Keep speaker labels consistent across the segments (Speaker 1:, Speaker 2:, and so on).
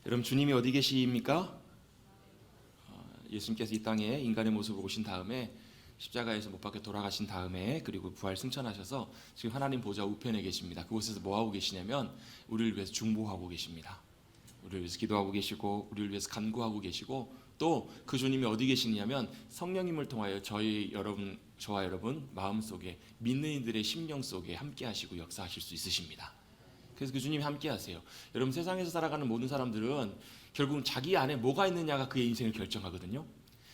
Speaker 1: 여러분 주님이 어디 계십니까? 예수님께서 이 땅에 인간의 모습으로 오신 다음에 십자가에서 못 박혀 돌아가신 다음에 그리고 부활 승천하셔서 지금 하나님 보좌 우편에 계십니다. 그곳에서 뭐하고 계시냐면 우리를 위해서 중보하고 계십니다. 우리를 위해서 기도하고 계시고 우리를 위해서 간구하고 계시고 또 그 주님이 어디 계시냐면 성령님을 통하여 저와 여러분 마음속에 믿는 이들의 심령 속에 함께 하시고 역사하실 수 있으십니다. 그래서 그 주님이 함께 하세요. 여러분 세상에서 살아가는 모든 사람들은 결국은 자기 안에 뭐가 있느냐가 그의 인생을 결정하거든요.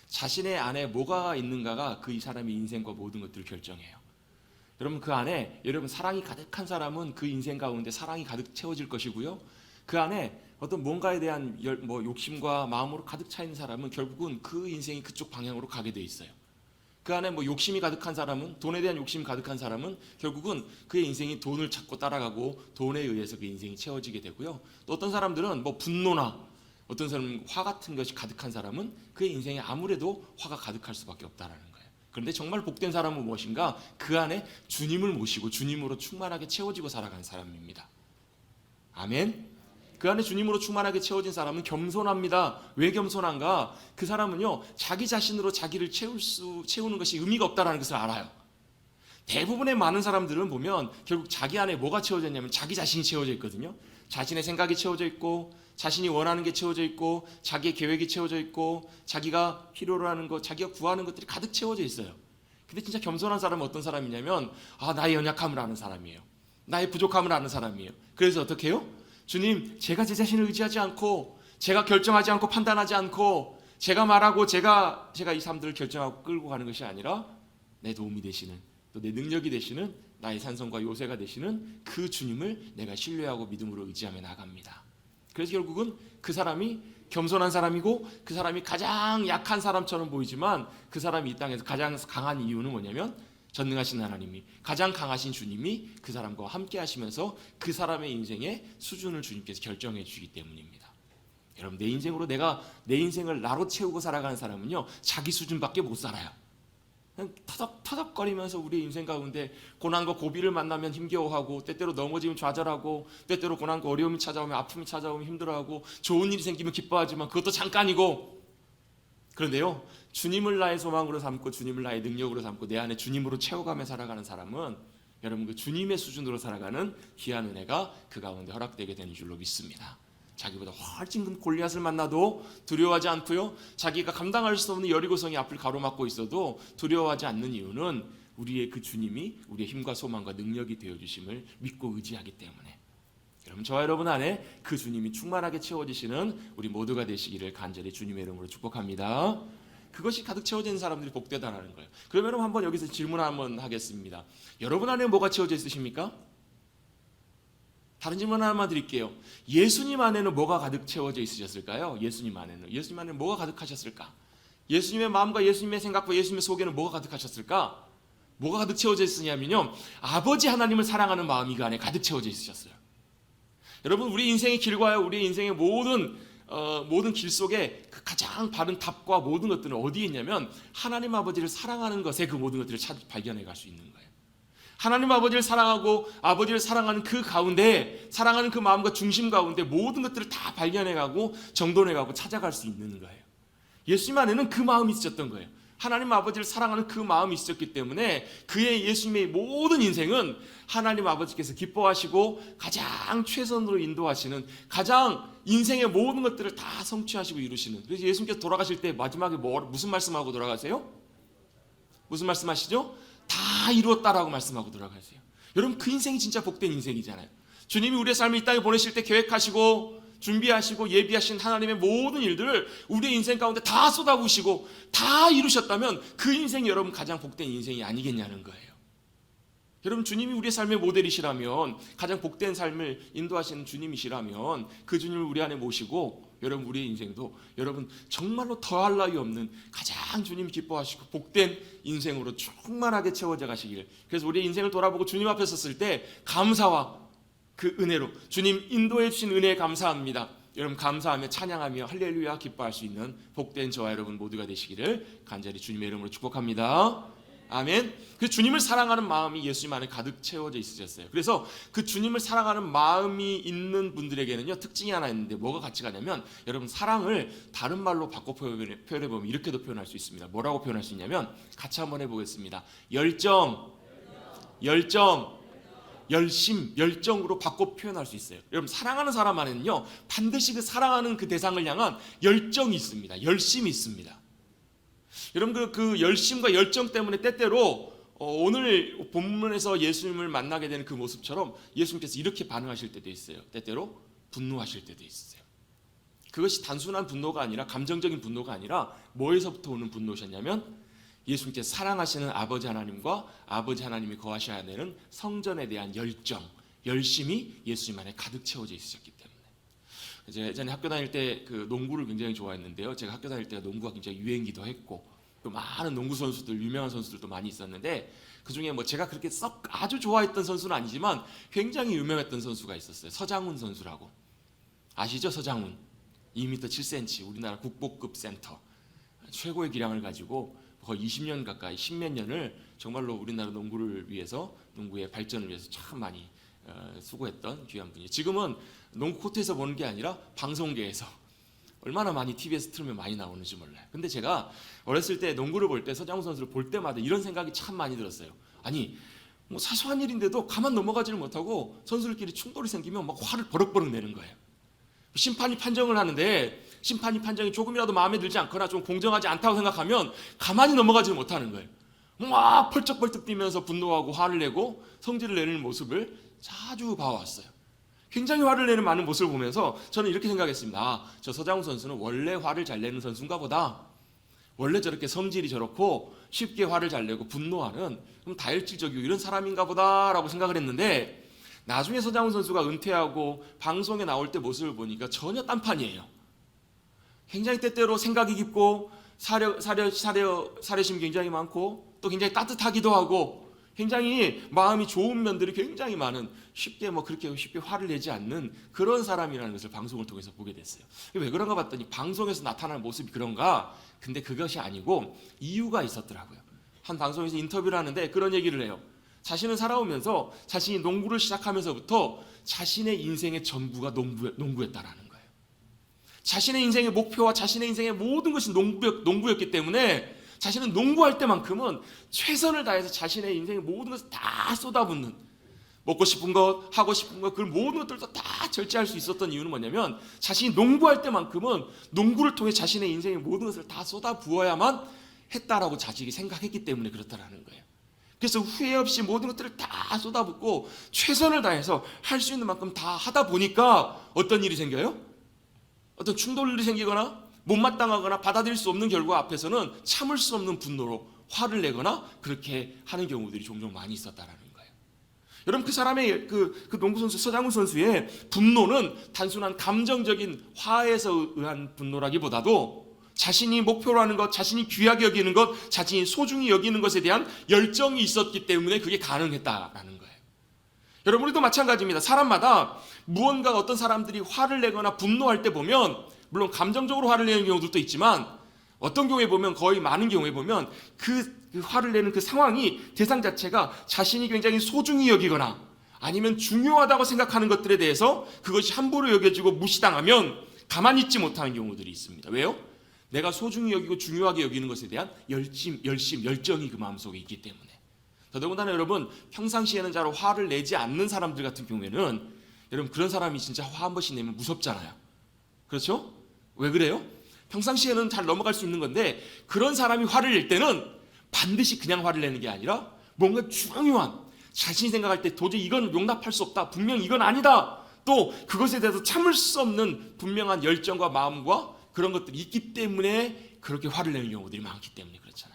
Speaker 1: 자신의 안에 뭐가 있는가가 그 사람의 인생과 모든 것들을 결정해요. 여러분 그 안에 여러분 사랑이 가득한 사람은 그 인생 가운데 사랑이 가득 채워질 것이고요. 그 안에 어떤 뭔가에 대한 욕심과 마음으로 가득 차 있는 사람은 결국은 그 인생이 그쪽 방향으로 가게 돼 있어요. 그 안에 욕심이 가득한 사람은 돈에 대한 욕심이 가득한 사람은 결국은 그의 인생이 돈을 찾고 따라가고 돈에 의해서 그 인생이 채워지게 되고요. 또 어떤 사람들은 분노나 어떤 사람은 화 같은 것이 가득한 사람은 그의 인생에 아무래도 화가 가득할 수밖에 없다라는 거예요. 그런데 정말 복된 사람은 무엇인가? 그 안에 주님을 모시고 주님으로 충만하게 채워지고 살아가는 사람입니다. 아멘. 그 안에 주님으로 충만하게 채워진 사람은 겸손합니다. 왜 겸손한가? 그 사람은요 자기 자신으로 자기를 채우는 것이 의미가 없다라는 것을 알아요. 대부분의 많은 사람들은 보면 결국 자기 안에 뭐가 채워져 있냐면 자기 자신이 채워져 있거든요. 자신의 생각이 채워져 있고 자신이 원하는 게 채워져 있고 자기의 계획이 채워져 있고 자기가 필요로 하는 것, 자기가 구하는 것들이 가득 채워져 있어요. 근데 진짜 겸손한 사람은 어떤 사람이냐면 나의 연약함을 아는 사람이에요. 나의 부족함을 아는 사람이에요. 그래서 어떻게 해요? 주님, 제가 제 자신을 의지하지 않고 제가 결정하지 않고 판단하지 않고 제가 말하고 제가 이 사람들을 결정하고 끌고 가는 것이 아니라 내 도움이 되시는 또 내 능력이 되시는 나의 산성과 요새가 되시는 그 주님을 내가 신뢰하고 믿음으로 의지하며 나갑니다. 그래서 결국은 그 사람이 겸손한 사람이고 그 사람이 가장 약한 사람처럼 보이지만 그 사람이 이 땅에서 가장 강한 이유는 뭐냐면 전능하신 하나님이 가장 강하신 주님이 그 사람과 함께 하시면서 그 사람의 인생의 수준을 주님께서 결정해 주시기 때문입니다. 여러분 내 인생으로 내가 내 인생을 나로 채우고 살아가는 사람은요 자기 수준밖에 못 살아요. 그냥 터덕터덕거리면서 우리 인생 가운데 고난과 고비를 만나면 힘겨워하고 때때로 넘어지면 좌절하고 때때로 고난과 어려움이 찾아오면 아픔이 찾아오면 힘들어하고 좋은 일이 생기면 기뻐하지만 그것도 잠깐이고 그런데요 주님을 나의 소망으로 삼고 주님을 나의 능력으로 삼고 내 안에 주님으로 채워가며 살아가는 사람은 여러분 그 주님의 수준으로 살아가는 귀한 은혜가 그 가운데 허락되게 되는 줄로 믿습니다. 자기보다 훨씬 큰 골리앗을 만나도 두려워하지 않고요 자기가 감당할 수 없는 여리고성이 앞을 가로막고 있어도 두려워하지 않는 이유는 우리의 그 주님이 우리의 힘과 소망과 능력이 되어주심을 믿고 의지하기 때문에 여러분 저와 여러분 안에 그 주님이 충만하게 채워지시는 우리 모두가 되시기를 간절히 주님의 이름으로 축복합니다. 그것이 가득 채워진 사람들이 복되다라는 거예요. 그러면 여러분 한번 여기서 질문 한번 하겠습니다. 여러분 안에 뭐가 채워져 있으십니까? 다른 질문 하나만 드릴게요. 예수님 안에는 뭐가 가득 채워져 있으셨을까요? 예수님 안에는 뭐가 가득하셨을까? 예수님의 마음과 예수님의 생각과 예수님의 속에는 뭐가 가득하셨을까? 뭐가 가득 채워져 있으냐면요 아버지 하나님을 사랑하는 마음이 그 안에 가득 채워져 있으셨어요. 여러분 우리 인생의 길과요 우리 인생의 모든 길 속에 그 가장 바른 답과 모든 것들은 어디에 있냐면 하나님 아버지를 사랑하는 것에 그 모든 것들을 발견해 갈 수 있는 거예요. 하나님 아버지를 사랑하고 아버지를 사랑하는 그 가운데 사랑하는 그 마음과 중심 가운데 모든 것들을 다 발견해가고 정돈해가고 찾아갈 수 있는 거예요. 예수님 안에는 그 마음이 있었던 거예요. 하나님 아버지를 사랑하는 그 마음이 있었기 때문에 그의 예수님의 모든 인생은 하나님 아버지께서 기뻐하시고 가장 최선으로 인도하시는 가장 인생의 모든 것들을 다 성취하시고 이루시는 그래서 예수님께서 돌아가실 때 마지막에 무슨 말씀하고 돌아가세요? 무슨 말씀하시죠? 다 이루었다라고 말씀하고 돌아가세요. 여러분 그 인생이 진짜 복된 인생이잖아요. 주님이 우리의 삶을 이 땅에 보내실 때 계획하시고 준비하시고 예비하신 하나님의 모든 일들을 우리의 인생 가운데 다 쏟아부으시고 다 이루셨다면 그 인생이 여러분 가장 복된 인생이 아니겠냐는 거예요. 여러분 주님이 우리의 삶의 모델이시라면 가장 복된 삶을 인도하시는 주님이시라면 그 주님을 우리 안에 모시고 여러분 우리의 인생도 여러분 정말로 더할 나위 없는 가장 주님이 기뻐하시고 복된 인생으로 충만하게 채워져 가시기를 그래서 우리의 인생을 돌아보고 주님 앞에 섰을 때 감사와 그 은혜로 주님 인도해 주신 은혜에 감사합니다. 여러분 감사하며 찬양하며 할렐루야 기뻐할 수 있는 복된 저와 여러분 모두가 되시기를 간절히 주님의 이름으로 축복합니다. 아멘. 그 주님을 사랑하는 마음이 예수님 안에 가득 채워져 있으셨어요. 그래서 그 주님을 사랑하는 마음이 있는 분들에게는요, 특징이 하나 있는데 뭐가 같이 가냐면, 여러분 사랑을 다른 말로 바꿔 표현해보면 이렇게도 표현할 수 있습니다. 뭐라고 표현할 수 있냐면, 같이 한번 해보겠습니다. 열정, 열심, 열정으로 바꿔 표현할 수 있어요. 여러분 사랑하는 사람 안에는요, 반드시 그 사랑하는 그 대상을 향한 열정이 있습니다. 열심이 있습니다. 여러분 그 열심과 열정 때문에 때때로 오늘 본문에서 예수님을 만나게 되는 그 모습처럼 예수님께서 이렇게 반응하실 때도 있어요. 때때로 분노하실 때도 있어요. 그것이 단순한 분노가 아니라, 감정적인 분노가 아니라 뭐에서부터 오는 분노셨냐면, 예수님께서 사랑하시는 아버지 하나님과 아버지 하나님이 거하셔야 되는 성전에 대한 열정, 열심이 예수님 안에 가득 채워져 있으셨기 때문에. 제가 예전에 학교 다닐 때 그 농구를 굉장히 좋아했는데요. 제가 학교 다닐 때가 농구가 굉장히 유행기도 했고, 또 많은 농구 선수들, 유명한 선수들도 많이 있었는데, 그 중에 뭐 제가 그렇게 썩 아주 좋아했던 선수는 아니지만 굉장히 유명했던 선수가 있었어요. 서장훈 선수라고. 아시죠? 서장훈. 2m 7cm, 우리나라 국보급 센터. 최고의 기량을 가지고 거의 20년 가까이, 10몇 년을 정말로 우리나라 농구를 위해서, 농구의 발전을 위해서 참 많이 수고했던 귀한 분이에요. 지금은 농구 코트에서 보는 게 아니라 방송계에서 얼마나 많이 TV에서 틀면 많이 나오는지 몰라요. 근데 제가 어렸을 때 농구를 볼 때, 서장훈 선수를 볼 때마다 이런 생각이 참 많이 들었어요. 아니, 뭐 사소한 일인데도 가만 넘어가지를 못하고 선수들끼리 충돌이 생기면 막 화를 버럭버럭 내는 거예요. 심판이 판정을 하는데 심판이 판정이 조금이라도 마음에 들지 않거나 좀 공정하지 않다고 생각하면 가만히 넘어가지 못하는 거예요. 막 펄쩍펄쩍 뛰면서 분노하고 화를 내고 성질을 내는 모습을 자주 봐왔어요. 굉장히 화를 내는 많은 모습을 보면서 저는 이렇게 생각했습니다. 아, 저 서장훈 선수는 원래 화를 잘 내는 선수인가 보다. 원래 저렇게 성질이 저렇고 쉽게 화를 잘 내고 분노하는, 그럼 다혈질적이고 이런 사람인가 보다라고 생각을 했는데, 나중에 서장훈 선수가 은퇴하고 방송에 나올 때 모습을 보니까 전혀 딴판이에요. 굉장히 때때로 생각이 깊고 사려심이 굉장히 많고, 또 굉장히 따뜻하기도 하고, 굉장히 마음이 좋은 면들이 굉장히 많은, 쉽게 그렇게 쉽게 화를 내지 않는 그런 사람이라는 것을 방송을 통해서 보게 됐어요. 왜 그런가 봤더니 방송에서 나타나는 모습이 그런가? 근데 그것이 아니고 이유가 있었더라고요. 한 방송에서 인터뷰를 하는데 그런 얘기를 해요. 자신은 살아오면서 자신이 농구를 시작하면서부터 자신의 인생의 전부가 농구였다라는 거예요. 자신의 인생의 목표와 자신의 인생의 모든 것이 농구였기 때문에 자신은 농구할 때만큼은 최선을 다해서 자신의 인생의 모든 것을 다 쏟아붓는, 먹고 싶은 것, 하고 싶은 것, 그 모든 것들도 다 절제할 수 있었던 이유는 뭐냐면, 자신이 농구할 때만큼은 농구를 통해 자신의 인생의 모든 것을 다 쏟아부어야만 했다라고 자식이 생각했기 때문에 그렇다라는 거예요. 그래서 후회 없이 모든 것들을 다 쏟아붓고 최선을 다해서 할 수 있는 만큼 다 하다 보니까 어떤 일이 생겨요? 어떤 충돌이 생기거나 못마땅하거나 받아들일 수 없는 결과 앞에서는 참을 수 없는 분노로 화를 내거나 그렇게 하는 경우들이 종종 많이 있었다라는 거예요. 여러분 그 사람의 그 농구 선수 서장훈 선수의 분노는 단순한 감정적인 화에서 의한 분노라기보다도 자신이 목표로 하는 것, 자신이 귀하게 여기는 것, 자신이 소중히 여기는 것에 대한 열정이 있었기 때문에 그게 가능했다라는 거예요. 여러분 우리도 마찬가지입니다. 사람마다 무언가 어떤 사람들이 화를 내거나 분노할 때 보면, 물론 감정적으로 화를 내는 경우도 있지만 어떤 경우에 보면, 거의 많은 경우에 보면 그 화를 내는 그 상황이, 대상 자체가 자신이 굉장히 소중히 여기거나 아니면 중요하다고 생각하는 것들에 대해서 그것이 함부로 여겨지고 무시당하면 가만히 있지 못하는 경우들이 있습니다. 왜요? 내가 소중히 여기고 중요하게 여기는 것에 대한 열정이 그 마음속에 있기 때문에. 더더군다나 여러분 평상시에는 잘 화를 내지 않는 사람들 같은 경우에는, 여러분 그런 사람이 진짜 화 한 번씩 내면 무섭잖아요. 그렇죠? 왜 그래요? 평상시에는 잘 넘어갈 수 있는 건데, 그런 사람이 화를 낼 때는 반드시 그냥 화를 내는 게 아니라 뭔가 중요한, 자신이 생각할 때 도저히 이건 용납할 수 없다, 분명히 이건 아니다, 또 그것에 대해서 참을 수 없는 분명한 열정과 마음과 그런 것들이 있기 때문에 그렇게 화를 내는 경우들이 많기 때문에 그렇잖아요.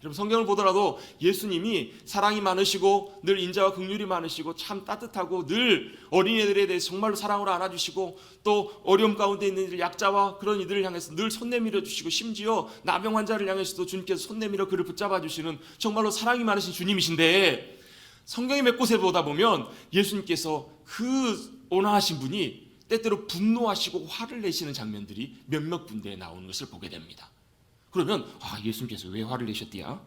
Speaker 1: 여러분 성경을 보더라도 예수님이 사랑이 많으시고 늘 인자와 긍휼이 많으시고 참 따뜻하고 늘 어린애들에 대해서 정말로 사랑으로 안아주시고, 또 어려움 가운데 있는 이들, 약자와 그런 이들을 향해서 늘 손 내밀어 주시고, 심지어 나병 환자를 향해서도 주님께서 손 내밀어 그를 붙잡아 주시는 정말로 사랑이 많으신 주님이신데, 성경의 몇 곳에 보다 보면 예수님께서 그 온화하신 분이 때때로 분노하시고 화를 내시는 장면들이 몇몇 군데에 나오는 것을 보게 됩니다. 그러면 예수님께서 왜 화를 내셨디야?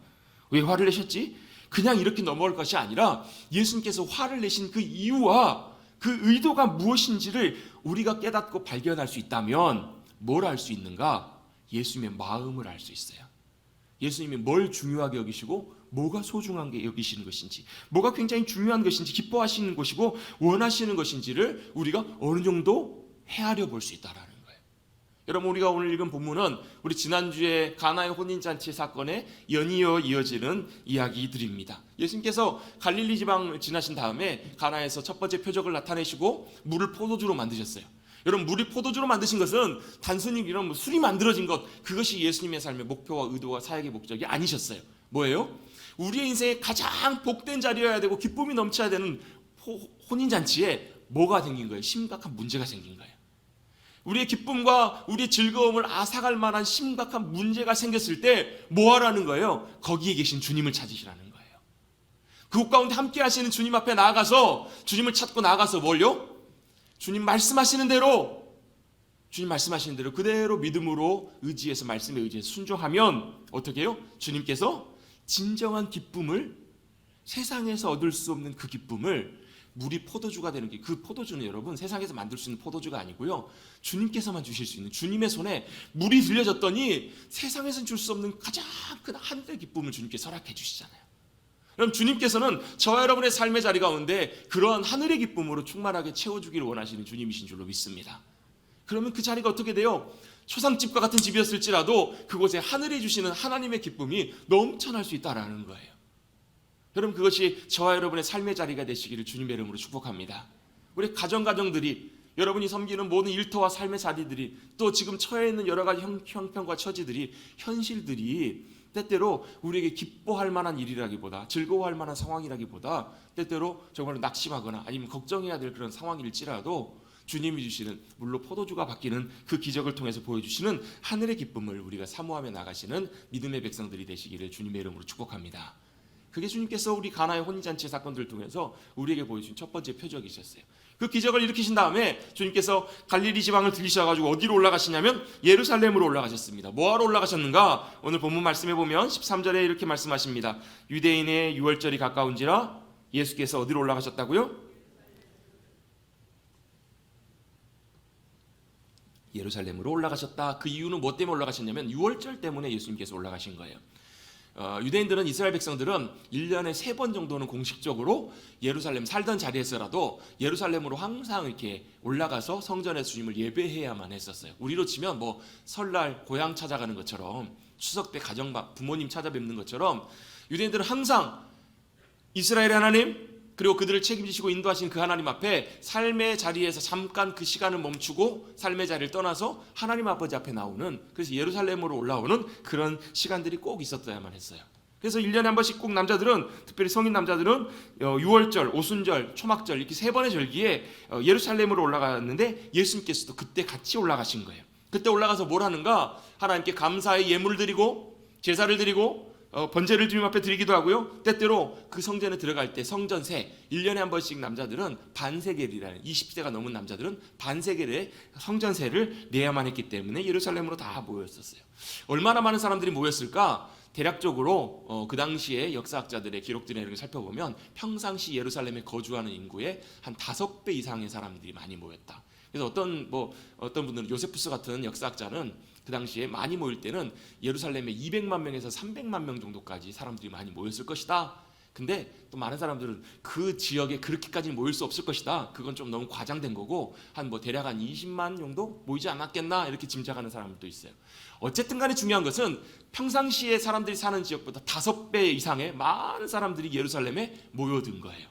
Speaker 1: 왜 화를 내셨지? 그냥 이렇게 넘어갈 것이 아니라 예수님께서 화를 내신 그 이유와 그 의도가 무엇인지를 우리가 깨닫고 발견할 수 있다면 뭘 알 수 있는가? 예수님의 마음을 알 수 있어요. 예수님이 뭘 중요하게 여기시고 뭐가 소중하게 여기시는 것인지, 뭐가 굉장히 중요한 것인지, 기뻐하시는 것이고 원하시는 것인지를 우리가 어느 정도 헤아려 볼 수 있다라는 거예요. 여러분, 우리가 오늘 읽은 본문은 우리 지난주에 가나의 혼인잔치 사건에 연이어 이어지는 이야기들입니다. 예수님께서 갈릴리 지방을 지나신 다음에 가나에서 첫 번째 표적을 나타내시고 물을 포도주로 만드셨어요. 여러분, 물이 포도주로 만드신 것은 단순히 이런 술이 만들어진 것, 그것이 예수님의 삶의 목표와 의도와 사역의 목적이 아니셨어요. 뭐예요? 우리의 인생의 가장 복된 자리여야 되고 기쁨이 넘쳐야 되는 혼인잔치에 뭐가 생긴 거예요? 심각한 문제가 생긴 거예요. 우리의 기쁨과 우리의 즐거움을 앗아갈 만한 심각한 문제가 생겼을 때 뭐 하라는 거예요? 거기에 계신 주님을 찾으시라는 거예요. 그곳 가운데 함께 하시는 주님 앞에 나아가서 주님을 찾고 나아가서 뭘요? 주님 말씀하시는 대로 그대로 믿음으로 의지해서, 말씀에 의지해서 순종하면 어떻게 해요? 주님께서 진정한 기쁨을, 세상에서 얻을 수 없는 그 기쁨을, 물이 포도주가 되는 게, 그 포도주는 여러분 세상에서 만들 수 있는 포도주가 아니고요, 주님께서만 주실 수 있는, 주님의 손에 물이 들려졌더니 세상에서는 줄 수 없는 가장 큰 하늘의 기쁨을 주님께서 허락해 주시잖아요. 그럼 주님께서는 저와 여러분의 삶의 자리 가운데 그러한 하늘의 기쁨으로 충만하게 채워주기를 원하시는 주님이신 줄로 믿습니다. 그러면 그 자리가 어떻게 돼요? 초상집과 같은 집이었을지라도 그곳에 하늘이 주시는 하나님의 기쁨이 넘쳐날 수 있다라는 거예요. 여러분, 그것이 저와 여러분의 삶의 자리가 되시기를 주님의 이름으로 축복합니다. 우리 가정들이, 여러분이 섬기는 모든 일터와 삶의 자리들이, 또 지금 처해 있는 여러 가지 형편과 처지들이, 현실들이 때때로 우리에게 기뻐할 만한 일이라기보다, 즐거워할 만한 상황이라기보다 때때로 정말 낙심하거나 아니면 걱정해야 될 그런 상황일지라도 주님이 주시는 물로 포도주가 바뀌는 그 기적을 통해서 보여주시는 하늘의 기쁨을 우리가 사모하며 나가시는 믿음의 백성들이 되시기를 주님의 이름으로 축복합니다. 그게 주님께서 우리 가나의 혼인잔치 사건들을 통해서 우리에게 보여주신 첫 번째 표적이셨어요. 그 기적을 일으키신 다음에 주님께서 갈릴리 지방을 들리셔가지고 어디로 올라가시냐면 예루살렘으로 올라가셨습니다. 뭐하러 올라가셨는가? 오늘 본문 말씀해 보면 13절에 이렇게 말씀하십니다. 유대인의 유월절이 가까운지라. 예수께서 어디로 올라가셨다고요? 예루살렘으로 올라가셨다. 그 이유는 뭐 때문에 올라가셨냐면 유월절 때문에 예수님께서 올라가신 거예요. 유대인들은, 이스라엘 백성들은 1년에 3번 정도는 공식적으로 예루살렘 살던 자리에서라도 예루살렘으로 항상 이렇게 올라가서 성전에서 주님을 예배해야만 했었어요. 우리로 치면 뭐 설날 고향 찾아가는 것처럼, 추석 때 가정 부모님 찾아뵙는 것처럼 유대인들은 항상 이스라엘의 하나님, 그리고 그들을 책임지시고 인도하신 그 하나님 앞에 삶의 자리에서 잠깐 그 시간을 멈추고 삶의 자리를 떠나서 하나님 아버지 앞에 나오는, 그래서 예루살렘으로 올라오는 그런 시간들이 꼭 있었어야만 했어요. 그래서 1년에 한 번씩 꼭 남자들은, 특별히 성인 남자들은 유월절, 오순절, 초막절 이렇게 3번의 절기에 예루살렘으로 올라갔는데 예수님께서도 그때 같이 올라가신 거예요. 그때 올라가서 뭘 하는가? 하나님께 감사의 예물을 드리고 제사를 드리고 번제를 주님 앞에 드리기도 하고요. 때때로 그 성전에 들어갈 때 성전세, 1년에 한 번씩 남자들은 반세겔이라는, 20세가 넘은 남자들은 반세겔의 성전세를 내야만 했기 때문에 예루살렘으로 다 모였었어요. 얼마나 많은 사람들이 모였을까? 대략적으로 그 당시에 역사학자들의 기록들을 이렇게 살펴보면 평상시 예루살렘에 거주하는 인구의 한 5배 이상의 사람들이 많이 모였다. 그래서 어떤 분들은, 요세푸스 같은 역사학자는 그 당시에 많이 모일 때는 예루살렘에 200만 명에서 300만 명 정도까지 사람들이 많이 모였을 것이다. 근데 또 많은 사람들은 그 지역에 그렇게까지 모일 수 없을 것이다. 그건 좀 너무 과장된 거고 대략 한 20만 정도 모이지 않았겠나 이렇게 짐작하는 사람들도 있어요. 어쨌든 간에 중요한 것은 평상시에 사람들이 사는 지역보다 5배 이상의 많은 사람들이 예루살렘에 모여든 거예요.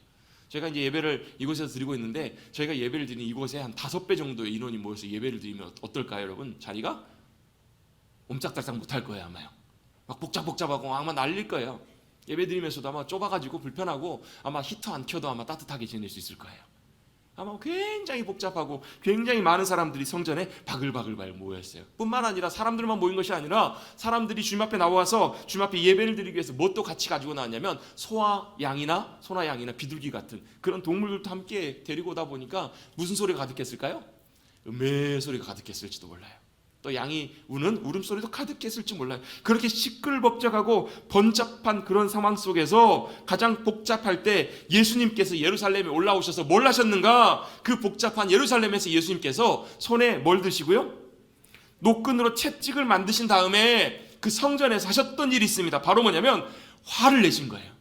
Speaker 1: 제가 이제 예배를 이곳에서 드리고 있는데, 저희가 예배를 드리는 이곳에 한 5배 정도의 인원이 모여서 예배를 드리면 어떨까요, 여러분? 자리가 옴짝달싹 못할 거예요, 아마요. 막 복잡하고 아마 날릴 거예요. 예배 드리면서도 아마 좁아가지고 불편하고 아마 히터 안 켜도 아마 따뜻하게 지낼 수 있을 거예요. 아마 굉장히 복잡하고 굉장히 많은 사람들이 성전에 바글바글 모였어요. 뿐만 아니라 사람들만 모인 것이 아니라 사람들이 주님 앞에 나와서 주님 앞에 예배를 드리기 위해서 뭣도 같이 가지고 나왔냐면 소나 양이나 비둘기 같은 그런 동물들도 함께 데리고 오다 보니까 무슨 소리가 가득했을까요? 음의 소리가 가득했을지도 몰라요. 또 양이 우는 울음소리도 가득했을지 몰라요. 그렇게 시끌벅적하고 번잡한 그런 상황 속에서 가장 복잡할 때 예수님께서 예루살렘에 올라오셔서 뭘 하셨는가? 그 복잡한 예루살렘에서 예수님께서 손에 뭘 드시고요? 노끈으로 채찍을 만드신 다음에 그 성전에서 하셨던 일이 있습니다. 바로 뭐냐면 화를 내신 거예요.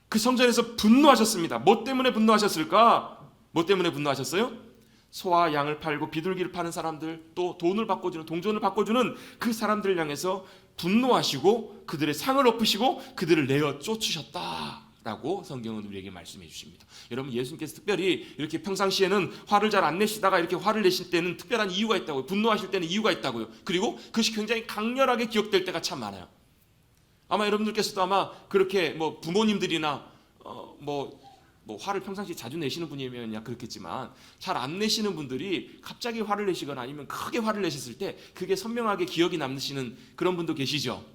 Speaker 1: 그 성전에서 분노하셨습니다. 뭐 때문에 분노하셨을까? 뭐 때문에 분노하셨어요? 소와 양을 팔고 비둘기를 파는 사람들, 또 돈을 바꿔주는, 동전을 바꿔주는 그 사람들을 향해서 분노하시고 그들의 상을 엎으시고 그들을 내어 쫓으셨다라고 성경은 우리에게 말씀해 주십니다. 여러분, 예수님께서 특별히 이렇게 평상시에는 화를 잘 안 내시다가 이렇게 화를 내실 때는 특별한 이유가 있다고요. 분노하실 때는 이유가 있다고요. 그리고 그것이 굉장히 강렬하게 기억될 때가 참 많아요. 아마 여러분들께서도 아마 그렇게 뭐 부모님들이나 화를 평상시에 자주 내시는 분이면 그렇겠지만 잘 안 내시는 분들이 갑자기 화를 내시거나 아니면 크게 화를 내셨을 때 그게 선명하게 기억이 남으시는 그런 분도 계시죠?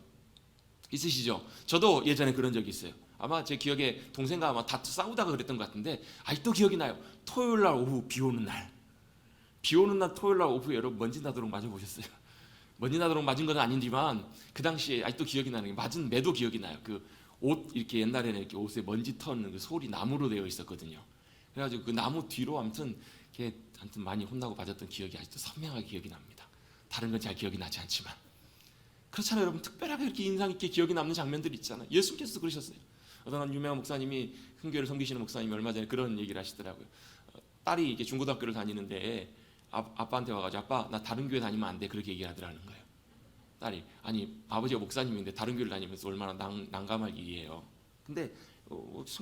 Speaker 1: 있으시죠? 저도 예전에 그런 적이 있어요. 아마 제 기억에 동생과 아마 싸우다가 그랬던 것 같은데 아직도 기억이 나요. 토요일 날 오후 비 오는 날 토요일 날 오후에 여러분 먼지 나도록 맞아보셨어요? 먼지 나도록 맞은 건 아니지만 그 당시에 아직도 기억이 나는 게 맞은 매도 기억이 나요. 그 옷 이렇게 옛날에는 이렇게 옷에 먼지 터는 그 솔이 나무로 되어 있었거든요. 그래가지고 그 나무 뒤로 아무튼 많이 혼나고 맞았던 기억이 아직도 선명하게 기억이 납니다. 다른 건 잘 기억이 나지 않지만 그렇잖아요. 여러분, 특별하게 이렇게 인상 있게 기억이 남는 장면들이 있잖아요. 예수님께서도 그러셨어요. 어떤 유명한 목사님이, 큰 교회를 섬기시는 목사님이 얼마 전에 그런 얘기를 하시더라고요. 딸이 이게 중고등학교를 다니는데 아빠한테 와가지고 아빠 나 다른 교회 다니면 안 돼, 그렇게 얘기를 하더라는 거예요. 딸이, 아니 아버지가 목사님인데 다른 교회를 다니면서 얼마나 난감할 일이에요. 근데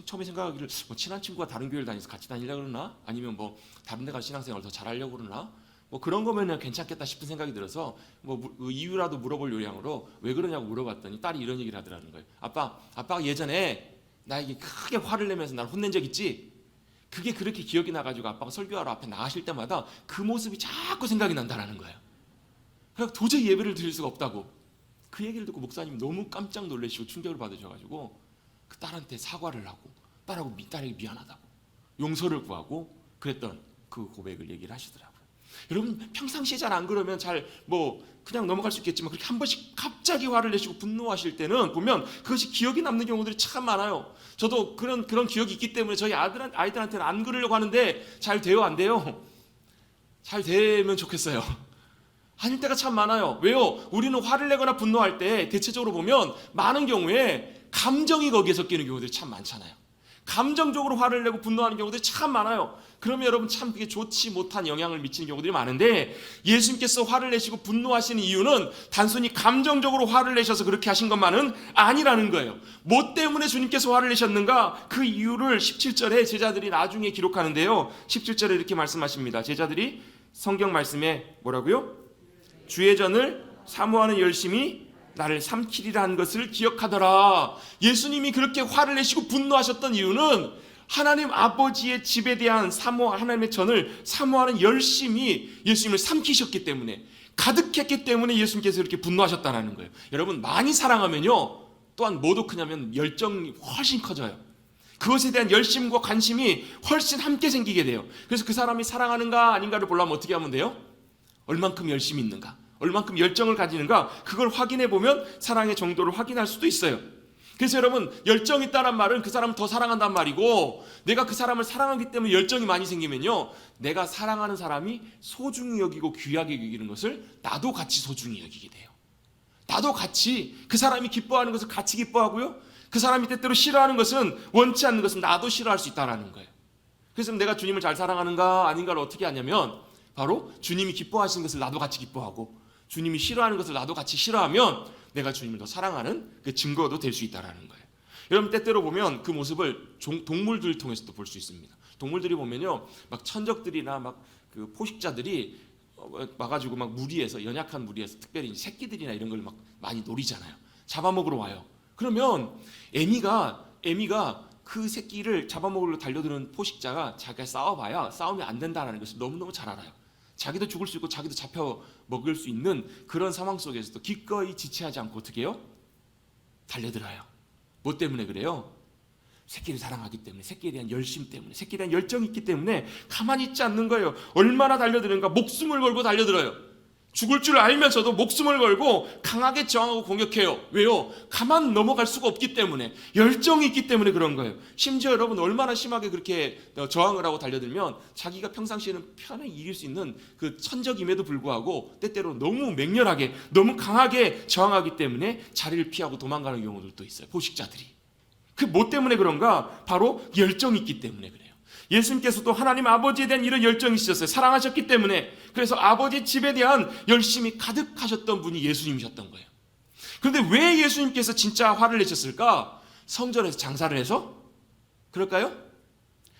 Speaker 1: 처음에 생각하기를 친한 친구가 다른 교회를 다니면서 같이 다니려고 그러나? 아니면 뭐 다른 데 가서 신앙생활을 더 잘하려고 그러나? 뭐 그런 거면 괜찮겠다 싶은 생각이 들어서 그 이유라도 물어볼 요량으로 왜 그러냐고 물어봤더니 딸이 이런 얘기를 하더라는 거예요. 아빠가 예전에 나에게 크게 화를 내면서 날 혼낸 적 있지? 그게 그렇게 기억이 나가지고 아빠가 설교하러 앞에 나가실 때마다 그 모습이 자꾸 생각이 난다라는 거예요. 그래서 도저히 예배를 드릴 수가 없다고. 그 얘기를 듣고 목사님이 너무 깜짝 놀라시고 충격을 받으셔가지고 그 딸한테 사과를 하고 딸에게 미안하다고 용서를 구하고 그랬던 그 고백을 얘기를 하시더라고요. 여러분, 평상시에 잘 안 그러면 잘 그냥 넘어갈 수 있겠지만 그렇게 한 번씩 갑자기 화를 내시고 분노하실 때는 보면 그것이 기억이 남는 경우들이 참 많아요. 저도 그런 기억이 있기 때문에 저희 아이들한테는 안 그러려고 하는데 잘 돼요, 안 돼요? 잘 되면 좋겠어요. 아닐 때가 참 많아요. 왜요? 우리는 화를 내거나 분노할 때 대체적으로 보면 많은 경우에 감정이 거기에 섞이는 경우들이 참 많잖아요. 감정적으로 화를 내고 분노하는 경우들이 참 많아요. 그러면 여러분 참 그게 좋지 못한 영향을 미치는 경우들이 많은데 예수님께서 화를 내시고 분노하시는 이유는 단순히 감정적으로 화를 내셔서 그렇게 하신 것만은 아니라는 거예요. 뭐 때문에 주님께서 화를 내셨는가? 그 이유를 17절에 제자들이 나중에 기록하는데요. 17절에 이렇게 말씀하십니다. 제자들이 성경 말씀에 뭐라고요? 주의 전을 사모하는 열심이 나를 삼키리라 한 것을 기억하더라. 예수님이 그렇게 화를 내시고 분노하셨던 이유는 하나님 아버지의 집에 대한 하나님의 전을 사모하는 열심이 예수님을 삼키셨기 때문에, 가득했기 때문에 예수님께서 이렇게 분노하셨다는 거예요. 여러분, 많이 사랑하면요 또한 뭐도 크냐면 열정이 훨씬 커져요. 그것에 대한 열심과 관심이 훨씬 함께 생기게 돼요. 그래서 그 사람이 사랑하는가 아닌가를 보려면 어떻게 하면 돼요? 얼만큼 열심이 있는가, 얼만큼 열정을 가지는가, 그걸 확인해 보면 사랑의 정도를 확인할 수도 있어요. 그래서 여러분, 열정이 있다는 말은 그 사람을 더 사랑한다는 말이고, 내가 그 사람을 사랑하기 때문에 열정이 많이 생기면요 내가 사랑하는 사람이 소중히 여기고 귀하게 여기는 것을 나도 같이 소중히 여기게 돼요. 나도 같이 그 사람이 기뻐하는 것을 같이 기뻐하고요, 그 사람이 때때로 싫어하는 것은, 원치 않는 것은 나도 싫어할 수 있다는 거예요. 그래서 내가 주님을 잘 사랑하는가 아닌가를 어떻게 하냐면, 바로 주님이 기뻐하시는 것을 나도 같이 기뻐하고 주님이 싫어하는 것을 나도 같이 싫어하면 내가 주님을 더 사랑하는 그 증거도 될 수 있다는 거예요. 여러분, 때때로 보면 그 모습을 동물들 통해서도 볼 수 있습니다. 동물들이 보면요, 막 천적들이나 막 그 포식자들이 와가지고 막 무리해서, 연약한 무리해서 특별히 새끼들이나 이런 걸 막 많이 노리잖아요. 잡아먹으러 와요. 그러면 애미가 그 새끼를 잡아먹으러 달려드는 포식자가 자기가 싸워봐야 싸우면 안 된다는 것을 너무너무 잘 알아요. 자기도 죽을 수 있고 자기도 잡혀 먹을 수 있는 그런 상황 속에서도 기꺼이 지체하지 않고 어떻게 해요? 달려들어요. 뭐 때문에 그래요? 새끼를 사랑하기 때문에, 새끼에 대한 열심 때문에, 새끼에 대한 열정이 있기 때문에 가만히 있지 않는 거예요. 얼마나 달려드는가, 목숨을 걸고 달려들어요. 죽을 줄 알면서도 목숨을 걸고 강하게 저항하고 공격해요. 왜요? 가만 넘어갈 수가 없기 때문에, 열정이 있기 때문에 그런 거예요. 심지어 여러분 얼마나 심하게 그렇게 저항을 하고 달려들면 자기가 평상시에는 편하게 이길 수 있는 그 천적임에도 불구하고 때때로 너무 맹렬하게 너무 강하게 저항하기 때문에 자리를 피하고 도망가는 경우들도 있어요. 포식자들이. 그 뭐 때문에 그런가? 바로 열정이 있기 때문에 그래요. 예수님께서도 하나님 아버지에 대한 이런 열정이 있으셨어요. 사랑하셨기 때문에. 그래서 아버지 집에 대한 열심이 가득하셨던 분이 예수님이셨던 거예요. 그런데 왜 예수님께서 진짜 화를 내셨을까? 성전에서 장사를 해서? 그럴까요?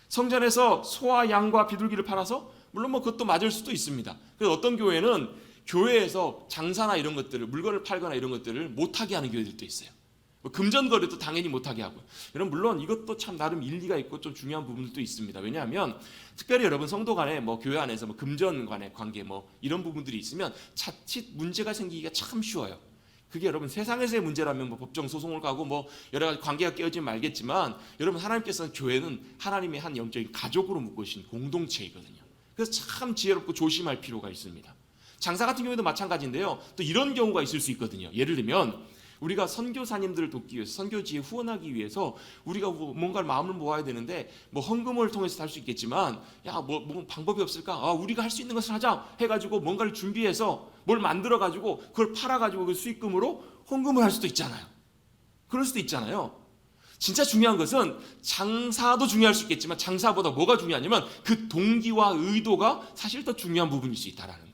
Speaker 1: 성전에서 소와 양과 비둘기를 팔아서? 물론 뭐 그것도 맞을 수도 있습니다. 그래서 어떤 교회는 교회에서 장사나 이런 것들을, 물건을 팔거나 이런 것들을 못하게 하는 교회들도 있어요. 금전거래도 당연히 못하게 하고요. 여러분 물론 이것도 참 나름 일리가 있고 좀 중요한 부분들도 있습니다. 왜냐하면 특별히 여러분 성도 간에 뭐 교회 안에서 뭐 금전 간의 관계 뭐 이런 부분들이 있으면 자칫 문제가 생기기가 참 쉬워요. 그게 여러분 세상에서의 문제라면 뭐 법정 소송을 가고 뭐 여러 가지 관계가 깨어지면 말겠지만, 여러분 하나님께서는 교회는 하나님의 한 영적인 가족으로 묶고 계신 공동체이거든요. 그래서 참 지혜롭고 조심할 필요가 있습니다. 장사 같은 경우에도 마찬가지인데요. 또 이런 경우가 있을 수 있거든요. 예를 들면 우리가 선교사님들을 돕기 위해서, 선교지에 후원하기 위해서 우리가 뭔가를 마음을 모아야 되는데 뭐 헌금을 통해서 할 수 있겠지만, 야 뭐 방법이 없을까? 우리가 할 수 있는 것을 하자 해가지고 뭔가를 준비해서 뭘 만들어가지고 그걸 팔아가지고 그 수익금으로 헌금을 할 수도 있잖아요. 그럴 수도 있잖아요. 진짜 중요한 것은 장사도 중요할 수 있겠지만 장사보다 뭐가 중요하냐면 그 동기와 의도가 사실 더 중요한 부분일 수 있다라는 거예요.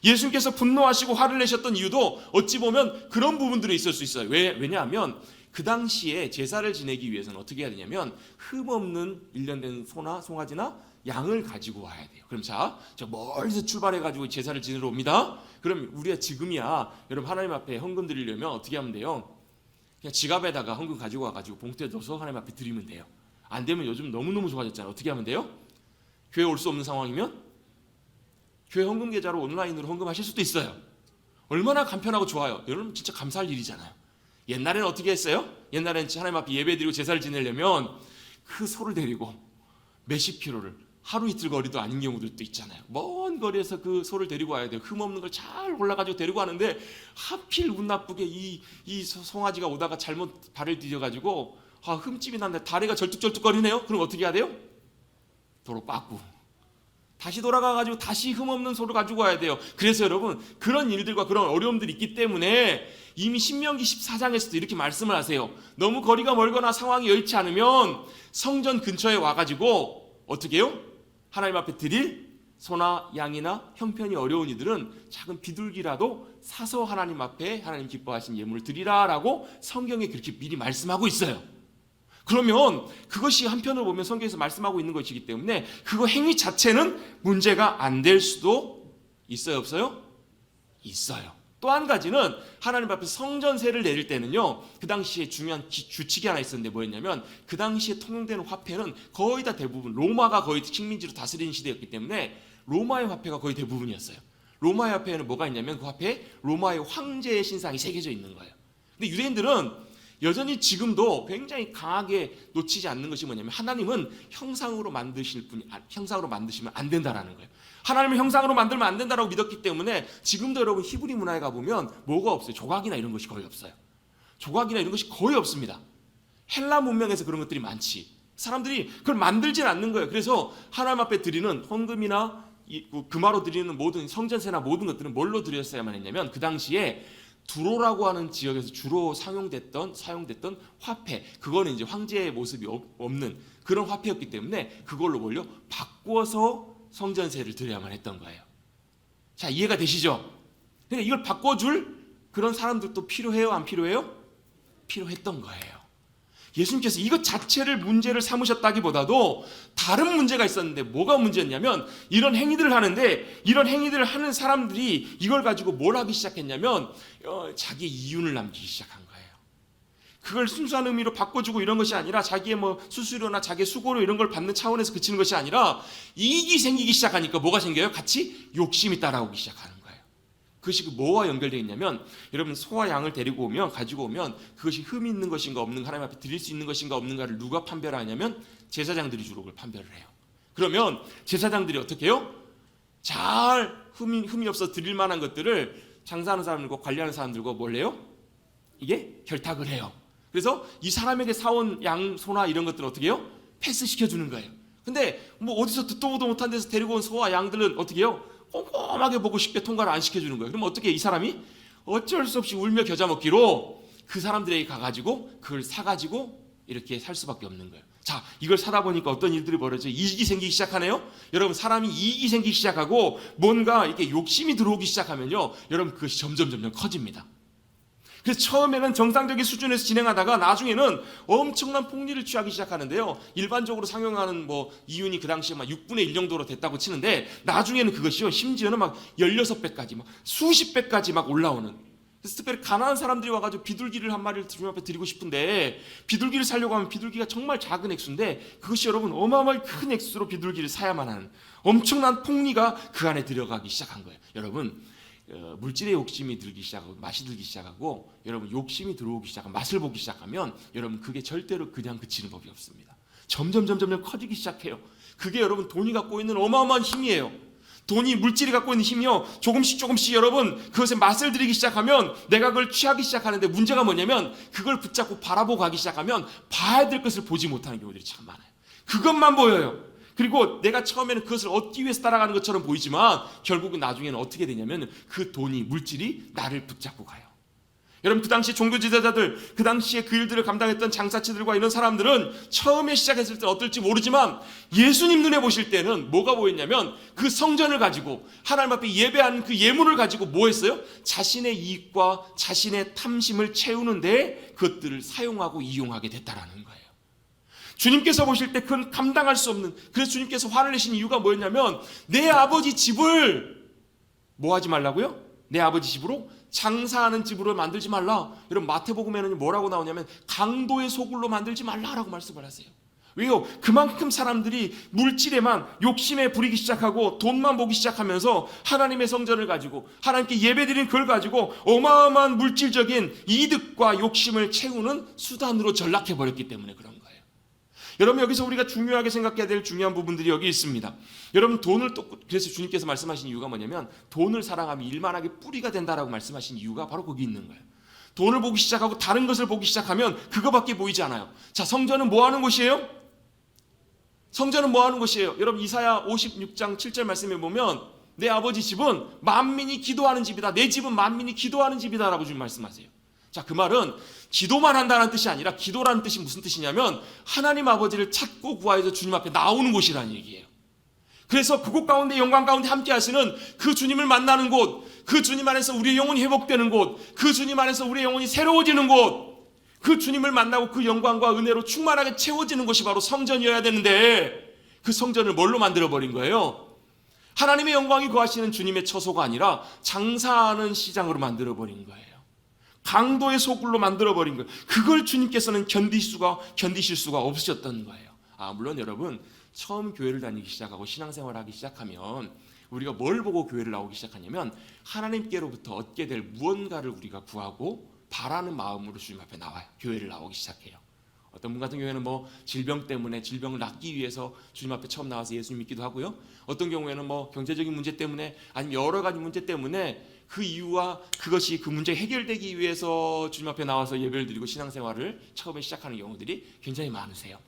Speaker 1: 예수님께서 분노하시고 화를 내셨던 이유도 어찌 보면 그런 부분들이 있을 수 있어요. 왜냐하면 그 당시에 제사를 지내기 위해서는 어떻게 해야 되냐면 흠없는 일련된 소나 송아지나 양을 가지고 와야 돼요. 그럼 자 멀리서 출발해가지고 제사를 지내러 옵니다. 그럼 우리가 지금이야 여러분 하나님 앞에 헌금 드리려면 어떻게 하면 돼요? 그냥 지갑에다가 헌금 가지고 와가지고 봉투에 넣어서 하나님 앞에 드리면 돼요. 안 되면 요즘 너무너무 좋아졌잖아요. 어떻게 하면 돼요? 교회 올 수 없는 상황이면 교회 헌금 계좌로 온라인으로 헌금하실 수도 있어요. 얼마나 간편하고 좋아요. 여러분 진짜 감사할 일이잖아요. 옛날에는 어떻게 했어요? 옛날에는 하나님 앞에 예배드리고 제사를 지내려면 그 소를 데리고 몇십 킬로를, 하루 이틀 거리도 아닌 경우들도 있잖아요. 먼 거리에서 그 소를 데리고 와야 돼요. 흠없는 걸 잘 골라가지고 데리고 와는데 하필 운 나쁘게 이 송아지가 오다가 잘못 발을 디뎌가지고 흠집이 났는데 다리가 절뚝절뚝거리네요. 그럼 어떻게 해야 돼요? 도로 빠꾸 다시 돌아가가지고 다시 흠없는 소를 가지고 와야 돼요. 그래서 여러분 그런 일들과 그런 어려움들이 있기 때문에 이미 신명기 14장에서도 이렇게 말씀을 하세요. 너무 거리가 멀거나 상황이 여의치 않으면 성전 근처에 와가지고 어떻게 해요? 하나님 앞에 드릴 소나 양이나 형편이 어려운 이들은 작은 비둘기라도 사서 하나님 앞에 하나님 기뻐하신 예물을 드리라라고 성경에 그렇게 미리 말씀하고 있어요. 그러면 그것이 한편으로 보면 성경에서 말씀하고 있는 것이기 때문에 그거 행위 자체는 문제가 안 될 수도 있어요, 없어요? 있어요. 또 한 가지는 하나님 앞에 성전세를 내릴 때는요, 그 당시에 중요한 규칙이 하나 있었는데 뭐였냐면 그 당시에 통용되는 화폐는 거의 다 대부분 로마가 거의 식민지로 다스리는 시대였기 때문에 로마의 화폐가 거의 대부분이었어요. 로마의 화폐에는 뭐가 있냐면 그 화폐에 로마의 황제의 신상이 새겨져 있는 거예요. 근데 유대인들은 여전히 지금도 굉장히 강하게 놓치지 않는 것이 뭐냐면 하나님은 형상으로 만드시면 안 된다라는 거예요. 하나님을 형상으로 만들면 안 된다라고 믿었기 때문에 지금도 여러분 히브리 문화에 가보면 뭐가 없어요? 조각이나 이런 것이 거의 없어요. 조각이나 이런 것이 거의 없습니다. 헬라 문명에서 그런 것들이 많지. 사람들이 그걸 만들진 않는 거예요. 그래서 하나님 앞에 드리는 헌금이나 금화로 드리는 모든 성전세나 모든 것들은 뭘로 드렸어야만 했냐면 그 당시에 두로라고 하는 지역에서 주로 사용됐던 화폐, 그거는 이제 황제의 모습이 없는 그런 화폐였기 때문에 그걸로 뭘요? 바꿔서 성전세를 드려야만 했던 거예요. 자, 이해가 되시죠? 그러니까 이걸 바꿔줄 그런 사람들도 필요해요? 안 필요해요? 필요했던 거예요. 예수님께서 이것 자체를 문제를 삼으셨다기보다도 다른 문제가 있었는데 뭐가 문제였냐면 이런 행위들을 하는데 이런 행위들을 하는 사람들이 이걸 가지고 뭘 하기 시작했냐면 자기의 이윤을 남기기 시작한 거예요. 그걸 순수한 의미로 바꿔주고 이런 것이 아니라 자기의 뭐 수수료나 자기의 수고료 이런 걸 받는 차원에서 그치는 것이 아니라 이익이 생기기 시작하니까 뭐가 생겨요? 같이 욕심이 따라오기 시작하는 거예요. 그것이 뭐와 연결되어 있냐면 여러분 소와 양을 데리고 가지고 오면 그것이 흠이 있는 것인가 없는가, 하나님 앞에 드릴 수 있는 것인가 없는가를 누가 판별하냐면 제사장들이 주로 그걸 판별을 해요. 그러면 제사장들이 어떻게 해요? 잘 흠이 없어 드릴 만한 것들을 장사하는 사람들과 관리하는 사람들과 뭘 해요? 이게 결탁을 해요. 그래서 이 사람에게 사온 양, 소나 이런 것들을 어떻게 해요? 패스시켜 주는 거예요. 근데 뭐 어디서 듣도 보도 못한 데서 데리고 온 소와 양들은 어떻게 해요? 꼼꼼하게 보고 쉽게 통과를 안 시켜주는 거예요. 그럼 어떻게 이 사람이 어쩔 수 없이 울며 겨자 먹기로 그 사람들에게 가가지고 그걸 사가지고 이렇게 살 수밖에 없는 거예요. 자, 이걸 사다 보니까 어떤 일들이 벌어져요? 이익이 생기기 시작하네요. 여러분, 사람이 이익이 생기기 시작하고 뭔가 이렇게 욕심이 들어오기 시작하면요, 여러분 그것이 점점 커집니다. 그래서 처음에는 정상적인 수준에서 진행하다가 나중에는 엄청난 폭리를 취하기 시작하는데요. 일반적으로 상용하는 뭐 이윤이 그 당시에 막 6분의 1 정도로 됐다고 치는데 나중에는 그것이요, 심지어는 막 16배까지 막 수십 배까지 막 올라오는. 그래서 특별히 가난한 사람들이 와가지고 비둘기를 한 마리를 주님 앞에 드리고 싶은데 비둘기를 사려고 하면 비둘기가 정말 작은 액수인데 그것이 여러분 어마어마하게 큰 액수로 비둘기를 사야만 하는 엄청난 폭리가 그 안에 들어가기 시작한 거예요. 여러분, 물질의 욕심이 들기 시작하고 맛이 들기 시작하고 여러분 욕심이 들어오기 시작하면 맛을 보기 시작하면 여러분 그게 절대로 그냥 그치는 법이 없습니다. 점점 커지기 시작해요. 그게 여러분 돈이 갖고 있는 어마어마한 힘이에요. 돈이, 물질이 갖고 있는 힘이요, 조금씩 여러분 그것에 맛을 들이기 시작하면 내가 그걸 취하기 시작하는데 문제가 뭐냐면 그걸 붙잡고 바라보고 가기 시작하면 봐야 될 것을 보지 못하는 경우들이 참 많아요. 그것만 보여요. 그리고 내가 처음에는 그것을 얻기 위해서 따라가는 것처럼 보이지만 결국은 나중에는 어떻게 되냐면 그 돈이, 물질이 나를 붙잡고 가요. 여러분, 그 당시 종교 지도자들, 그 당시에 그 일들을 감당했던 장사치들과 이런 사람들은 처음에 시작했을 때 어떨지 모르지만 예수님 눈에 보실 때는 뭐가 보였냐면 그 성전을 가지고 하나님 앞에 예배하는 그 예물을 가지고 뭐 했어요? 자신의 이익과 자신의 탐심을 채우는데 그것들을 사용하고 이용하게 됐다라는 거예요. 주님께서 보실 때 그건 감당할 수 없는, 그래서 주님께서 화를 내신 이유가 뭐였냐면 내 아버지 집을 뭐 하지 말라고요? 내 아버지 집으로 장사하는 집으로 만들지 말라. 여러분, 마태복음에는 뭐라고 나오냐면 강도의 소굴로 만들지 말라라고 말씀을 하세요. 왜요? 그만큼 사람들이 물질에만 욕심에 부리기 시작하고 돈만 보기 시작하면서 하나님의 성전을 가지고 하나님께 예배드리는 그걸 가지고 어마어마한 물질적인 이득과 욕심을 채우는 수단으로 전락해버렸기 때문에 그런 거예요. 여러분, 여기서 우리가 중요하게 생각해야 될 중요한 부분들이 여기 있습니다. 여러분, 돈을 또, 그래서 주님께서 말씀하신 이유가 뭐냐면 돈을 사랑하면 일만하게 뿌리가 된다라고 말씀하신 이유가 바로 거기 있는 거예요. 돈을 보기 시작하고 다른 것을 보기 시작하면 그거밖에 보이지 않아요. 자, 성전은 뭐 하는 곳이에요? 성전은 뭐 하는 곳이에요? 여러분, 이사야 56장 7절 말씀에 보면 내 아버지 집은 만민이 기도하는 집이다. 내 집은 만민이 기도하는 집이다라고 주님 말씀하세요. 자, 그 말은 기도만 한다는 뜻이 아니라 기도라는 뜻이 무슨 뜻이냐면 하나님 아버지를 찾고 구하여서 주님 앞에 나오는 곳이라는 얘기예요. 그래서 그곳 가운데, 영광 가운데 함께 하시는 그 주님을 만나는 곳, 그 주님 안에서 우리의 영혼이 회복되는 곳, 그 주님 안에서 우리의 영혼이 새로워지는 곳, 그 주님을 만나고 그 영광과 은혜로 충만하게 채워지는 곳이 바로 성전이어야 되는데 그 성전을 뭘로 만들어버린 거예요? 하나님의 영광이 거하시는 주님의 처소가 아니라 장사하는 시장으로 만들어버린 거예요. 강도의 소굴로 만들어버린 거예요. 그걸 주님께서는 견디실 수가 없으셨던 거예요. 물론 여러분, 처음 교회를 다니기 시작하고 신앙생활을 하기 시작하면 우리가 뭘 보고 교회를 나오기 시작하냐면 하나님께로부터 얻게 될 무언가를 우리가 구하고 바라는 마음으로 주님 앞에 나와요. 교회를 나오기 시작해요. 어떤 분 같은 경우에는 뭐 질병 때문에 질병을 낫기 위해서 주님 앞에 처음 나와서 예수 믿기도 하고요. 어떤 경우에는 뭐 경제적인 문제 때문에 아니면 여러 가지 문제 때문에 그 이유와 그것이 그 문제 해결되기 위해서 주님 앞에 나와서 예배를 드리고 신앙생활을 처음에 시작하는 경우들이 굉장히 많으세요.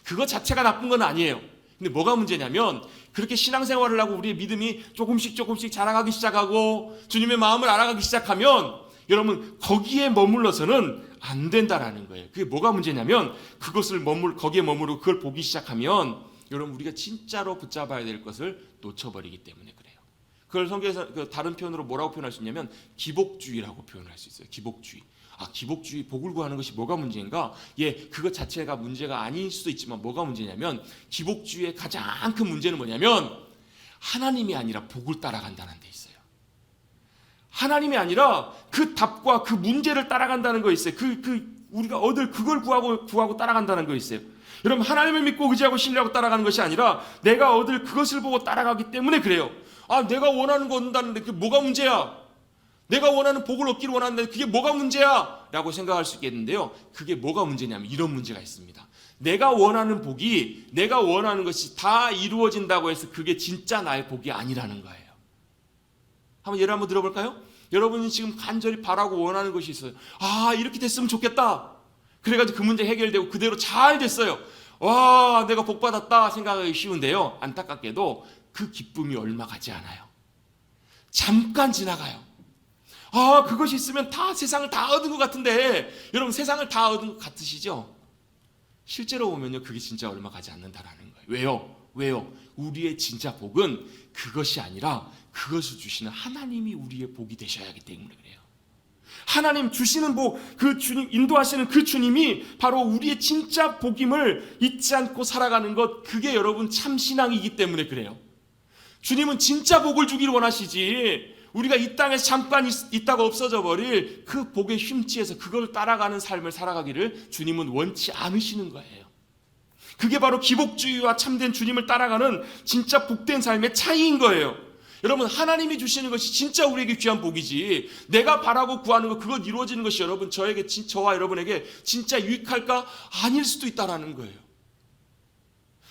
Speaker 1: 그것 자체가 나쁜 건 아니에요. 근데 뭐가 문제냐면 그렇게 신앙생활을 하고 우리의 믿음이 조금씩 자라가기 시작하고 주님의 마음을 알아가기 시작하면 여러분 거기에 머물러서는 안 된다라는 거예요. 그게 뭐가 문제냐면 그것을 거기에 머무르고 그걸 보기 시작하면 여러분 우리가 진짜로 붙잡아야 될 것을 놓쳐버리기 때문에 그래요. 그걸 성경에서 다른 표현으로 뭐라고 표현할 수 있냐면 기복주의라고 표현할 수 있어요. 기복주의. 기복주의, 복을 구하는 것이 뭐가 문제인가? 그것 자체가 문제가 아닐 수도 있지만 뭐가 문제냐면 기복주의의 가장 큰 문제는 뭐냐면 하나님이 아니라 복을 따라간다는 데 있어요. 하나님이 아니라 그 답과 그 문제를 따라간다는 거 있어요. 우리가 얻을 그걸 구하고 따라간다는 거 있어요. 여러분, 하나님을 믿고 의지하고 신뢰하고 따라가는 것이 아니라 내가 얻을 그것을 보고 따라가기 때문에 그래요. 내가 원하는 거 얻는다는데 그게 뭐가 문제야? 내가 원하는 복을 얻기를 원하는데 그게 뭐가 문제야? 라고 생각할 수 있겠는데요. 그게 뭐가 문제냐면 이런 문제가 있습니다. 내가 원하는 복이, 내가 원하는 것이 다 이루어진다고 해서 그게 진짜 나의 복이 아니라는 거예요. 한번 예를 한번 들어볼까요? 여러분이 지금 간절히 바라고 원하는 것이 있어요. 아, 이렇게 됐으면 좋겠다. 그래가지고 그 문제 해결되고 그대로 잘 됐어요. 와, 내가 복 받았다 생각하기 쉬운데요. 안타깝게도 그 기쁨이 얼마 가지 않아요. 잠깐 지나가요. 아, 그것이 있으면 다 세상을 다 얻은 것 같은데, 여러분 세상을 다 얻은 것 같으시죠? 실제로 보면요, 그게 진짜 얼마 가지 않는다라는 거예요. 왜요? 우리의 진짜 복은 그것이 아니라 그것을 주시는 하나님이 우리의 복이 되셔야 하기 때문에 그래요. 하나님 주시는 복, 그 주님, 인도하시는 그 주님이 바로 우리의 진짜 복임을 잊지 않고 살아가는 것, 그게 여러분 참 신앙이기 때문에 그래요. 주님은 진짜 복을 주기를 원하시지, 우리가 이 땅에서 잠깐 있다가 없어져 버릴 그 복에 쉼취해서 그걸 따라가는 삶을 살아가기를 주님은 원치 않으시는 거예요. 그게 바로 기복주의와 참된 주님을 따라가는 진짜 복된 삶의 차이인 거예요. 여러분, 하나님이 주시는 것이 진짜 우리에게 귀한 복이지, 내가 바라고 구하는 것, 그것 이루어지는 것이 여러분 저와 여러분에게 진짜 유익할까? 아닐 수도 있다라는 거예요.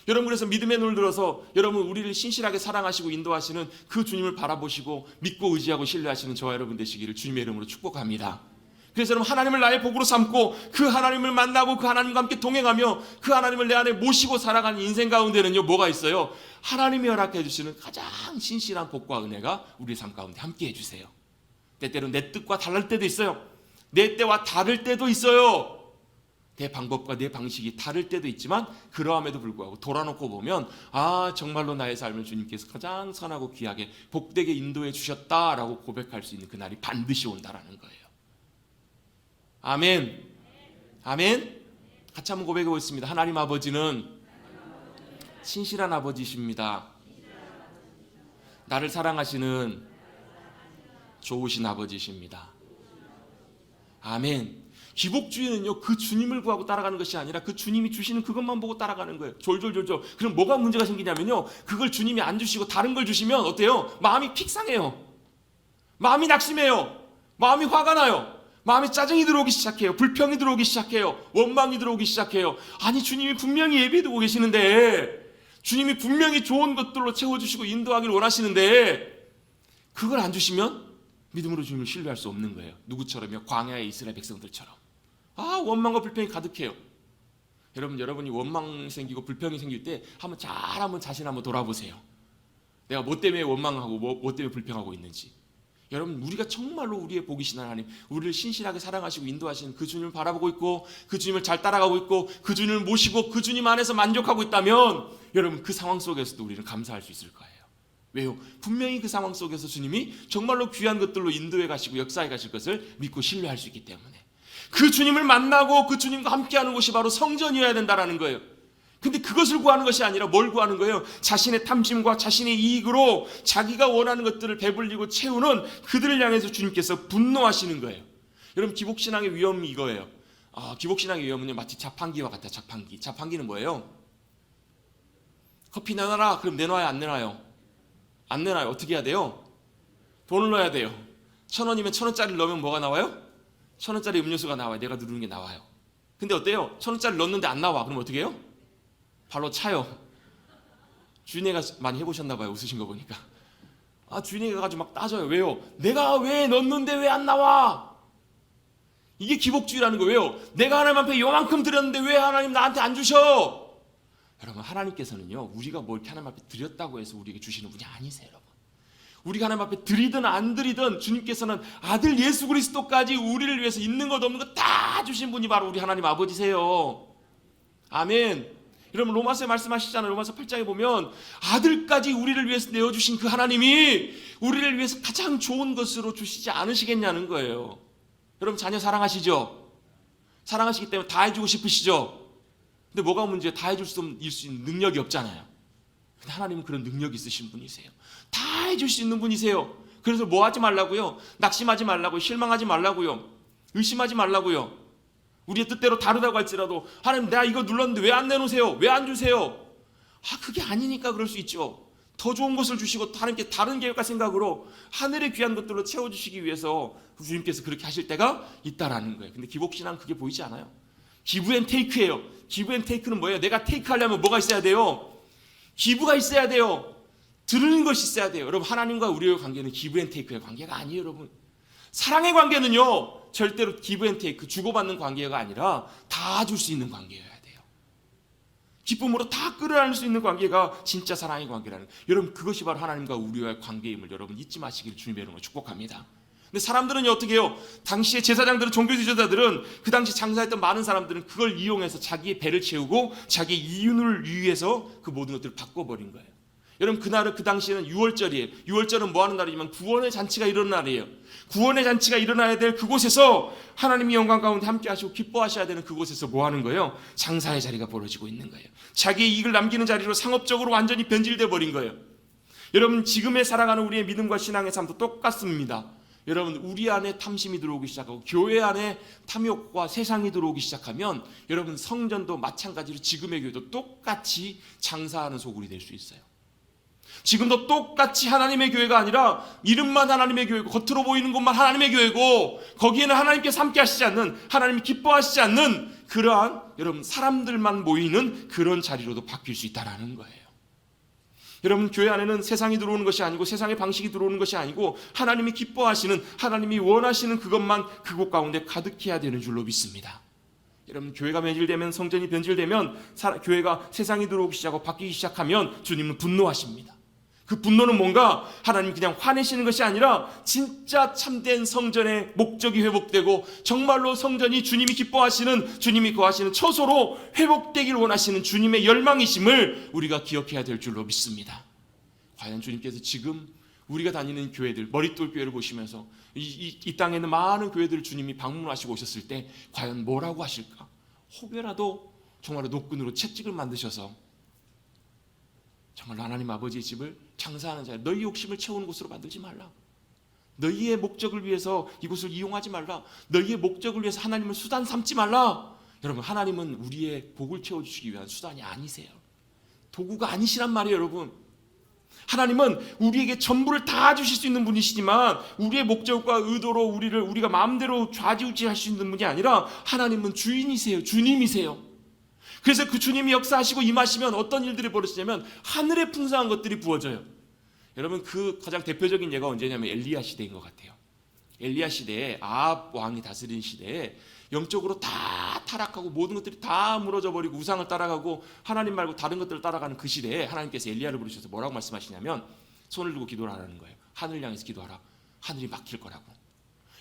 Speaker 1: 여러분, 그래서 믿음의 눈을 들어서 여러분 우리를 신실하게 사랑하시고 인도하시는 그 주님을 바라보시고 믿고 의지하고 신뢰하시는 저와 여러분 되시기를 주님의 이름으로 축복합니다. 그래서 여러분, 하나님을 나의 복으로 삼고 그 하나님을 만나고 그 하나님과 함께 동행하며 그 하나님을 내 안에 모시고 살아가는 인생 가운데는요, 뭐가 있어요? 하나님이 허락해 주시는 가장 신실한 복과 은혜가 우리 삶 가운데 함께 해주세요. 때때로 내 뜻과 다를 때도 있어요. 내 때와 다를 때도 있어요. 내 방법과 내 방식이 다를 때도 있지만 그러함에도 불구하고 돌아놓고 보면, 아, 정말로 나의 삶을 주님께서 가장 선하고 귀하게 복되게 인도해 주셨다라고 고백할 수 있는 그날이 반드시 온다라는 거예요. 아멘. 아멘. 같이 한번 고백해 보겠습니다. 하나님 아버지는 신실한 아버지십니다. 나를 사랑하시는 좋으신 아버지십니다. 아멘. 기복주의는요, 그 주님을 구하고 따라가는 것이 아니라 그 주님이 주시는 그것만 보고 따라가는 거예요. 졸졸졸졸. 그럼 뭐가 문제가 생기냐면요, 그걸 주님이 안 주시고 다른 걸 주시면 어때요? 마음이 픽상해요. 마음이 낙심해요. 마음이 화가 나요. 마음에 짜증이 들어오기 시작해요. 불평이 들어오기 시작해요. 원망이 들어오기 시작해요. 아니, 주님이 분명히 예배해두고 계시는데, 주님이 분명히 좋은 것들로 채워주시고 인도하기를 원하시는데 그걸 안 주시면 믿음으로 주님을 신뢰할 수 없는 거예요. 누구처럼요? 광야의 이스라엘 백성들처럼. 아, 원망과 불평이 가득해요. 여러분이 원망 생기고 불평이 생길 때 한번 자신 한번 돌아보세요. 내가 뭐 때문에 원망하고 뭐 때문에 불평하고 있는지. 여러분, 우리가 정말로 우리의 복이신 하나님, 우리를 신실하게 사랑하시고 인도하시는 그 주님을 바라보고 있고 그 주님을 잘 따라가고 있고 그 주님을 모시고 그 주님 안에서 만족하고 있다면 여러분, 그 상황 속에서도 우리는 감사할 수 있을 거예요. 왜요? 분명히 그 상황 속에서 주님이 정말로 귀한 것들로 인도해 가시고 역사해 가실 것을 믿고 신뢰할 수 있기 때문에 그 주님을 만나고 그 주님과 함께하는 곳이 바로 성전이어야 된다는 거예요. 근데 그것을 구하는 것이 아니라 뭘 구하는 거예요? 자신의 탐심과 자신의 이익으로 자기가 원하는 것들을 배불리고 채우는 그들을 향해서 주님께서 분노하시는 거예요. 여러분, 기복신앙의 위험이 이거예요. 기복신앙의 위험은요, 마치 자판기와 같아요. 자판기는 뭐예요? 커피 내놔라. 그럼 내놔요, 안 내놔요? 안 내놔요. 어떻게 해야 돼요? 돈을 넣어야 돼요. 1,000원이면 1,000원짜리를 넣으면 뭐가 나와요? 1,000원짜리 음료수가 나와요. 내가 누르는 게 나와요. 근데 어때요? 1,000원짜리 넣었는데 안 나와. 그럼 어떻게 해요? 발로 차요. 주인애가 많이 해보셨나 봐요. 웃으신 거 보니까. 주인애가 가지고 막 따져요. 왜요? 내가 왜 넣었는데 왜 안 나와? 이게 기복주의라는 거예요. 내가 하나님 앞에 요만큼 드렸는데 왜 하나님 나한테 안 주셔? 여러분, 하나님께서는요, 우리가 뭐 이렇게 하나님 앞에 드렸다고 해서 우리에게 주시는 분이 아니세요, 여러분. 우리가 하나님 앞에 드리든 안 드리든 주님께서는 아들 예수 그리스도까지 우리를 위해서 있는 것 없는 것 다 주신 분이 바로 우리 하나님 아버지세요. 아멘. 여러분, 로마서에 말씀하시잖아요. 로마서 8장에 보면 아들까지 우리를 위해서 내어주신 그 하나님이 우리를 위해서 가장 좋은 것으로 주시지 않으시겠냐는 거예요. 여러분, 자녀 사랑하시죠? 사랑하시기 때문에 다 해주고 싶으시죠? 근데 뭐가 문제예요? 다 해줄 수 있는 능력이 없잖아요. 근데 하나님은 그런 능력이 있으신 분이세요. 다 해줄 수 있는 분이세요. 그래서 뭐 하지 말라고요? 낙심하지 말라고요. 실망하지 말라고요. 의심하지 말라고요. 우리의 뜻대로 다르다고 할지라도 하나님, 내가 이거 눌렀는데 왜 안 내놓으세요? 왜 안 주세요? 그게 아니니까 그럴 수 있죠. 더 좋은 것을 주시고 하나님께 다른 계획과 생각으로 하늘의 귀한 것들로 채워주시기 위해서 주님께서 그렇게 하실 때가 있다라는 거예요. 근데 기복신앙은 그게 보이지 않아요. 기브 앤 테이크예요. 기브 앤 테이크는 뭐예요? 내가 테이크 하려면 뭐가 있어야 돼요? 기부가 있어야 돼요. 드리는 것이 있어야 돼요. 여러분, 하나님과 우리의 관계는 기브 앤 테이크의 관계가 아니에요. 여러분, 사랑의 관계는요 절대로 기브 앤 테이크, 주고받는 관계가 아니라 다 줄 수 있는 관계여야 돼요. 기쁨으로 다 끌어안을 수 있는 관계가 진짜 사랑의 관계라는 거예요. 여러분, 그것이 바로 하나님과 우리와의 관계임을 여러분 잊지 마시기를 주님의 이름으로 축복합니다. 근데 사람들은요 어떻게 해요? 당시의 제사장들은, 종교 지도자들은, 그 당시 장사했던 많은 사람들은 그걸 이용해서 자기의 배를 채우고 자기 이윤을 위해서 그 모든 것들을 바꿔버린 거예요. 여러분, 그날은, 그 당시에는 6월절이에요. 6월절은 뭐 하는 날이지만 구원의 잔치가 일어나는 날이에요. 구원의 잔치가 일어나야 될 그곳에서 하나님이 영광 가운데 함께 하시고 기뻐하셔야 되는 그곳에서 뭐 하는 거예요? 장사의 자리가 벌어지고 있는 거예요. 자기의 이익을 남기는 자리로 상업적으로 완전히 변질돼 버린 거예요. 여러분, 지금의 살아가는 우리의 믿음과 신앙의 삶도 똑같습니다. 여러분, 우리 안에 탐심이 들어오기 시작하고 교회 안에 탐욕과 세상이 들어오기 시작하면 여러분, 성전도 마찬가지로 지금의 교회도 똑같이 장사하는 소굴이 될 수 있어요. 지금도 똑같이 하나님의 교회가 아니라 이름만 하나님의 교회고 겉으로 보이는 것만 하나님의 교회고 거기에는 하나님께서 함께 하시지 않는, 하나님이 기뻐하시지 않는 그러한 여러분 사람들만 모이는 그런 자리로도 바뀔 수 있다는 거예요. 여러분, 교회 안에는 세상이 들어오는 것이 아니고 세상의 방식이 들어오는 것이 아니고 하나님이 기뻐하시는, 하나님이 원하시는 그것만 그곳 가운데 가득해야 되는 줄로 믿습니다. 여러분, 교회가 변질되면, 성전이 변질되면, 교회가 세상이 들어오기 시작하고 바뀌기 시작하면 주님은 분노하십니다. 그 분노는 뭔가 하나님 그냥 화내시는 것이 아니라 진짜 참된 성전의 목적이 회복되고 정말로 성전이 주님이 기뻐하시는, 주님이 거하시는 처소로 회복되길 원하시는 주님의 열망이심을 우리가 기억해야 될 줄로 믿습니다. 과연 주님께서 지금 우리가 다니는 교회들, 머릿돌 교회를 보시면서 이 땅에 있는 많은 교회들을 주님이 방문하시고 오셨을 때 과연 뭐라고 하실까? 혹여라도 정말로 노끈으로 채찍을 만드셔서 정말 하나님 아버지의 집을 장사하는 자리, 너희 욕심을 채우는 곳으로 만들지 말라. 너희의 목적을 위해서 이곳을 이용하지 말라. 너희의 목적을 위해서 하나님을 수단 삼지 말라. 여러분, 하나님은 우리의 복을 채워주시기 위한 수단이 아니세요. 도구가 아니시란 말이에요. 여러분, 하나님은 우리에게 전부를 다 주실 수 있는 분이시지만 우리의 목적과 의도로 우리가 마음대로 좌지우지할 수 있는 분이 아니라 하나님은 주인이세요. 주님이세요. 그래서 그 주님이 역사하시고 임하시면 어떤 일들이 벌어지냐면 하늘에 풍성한 것들이 부어져요. 여러분, 그 가장 대표적인 예가 언제냐면 엘리야 시대인 것 같아요. 엘리야 시대에, 아합 왕이 다스린 시대에 영적으로 다 타락하고 모든 것들이 다 무너져 버리고 우상을 따라가고 하나님 말고 다른 것들을 따라가는 그 시대에 하나님께서 엘리야를 부르셔서 뭐라고 말씀하시냐면 손을 들고 기도하라는 거예요. 하늘을 향해서 기도하라. 하늘이 막힐 거라고.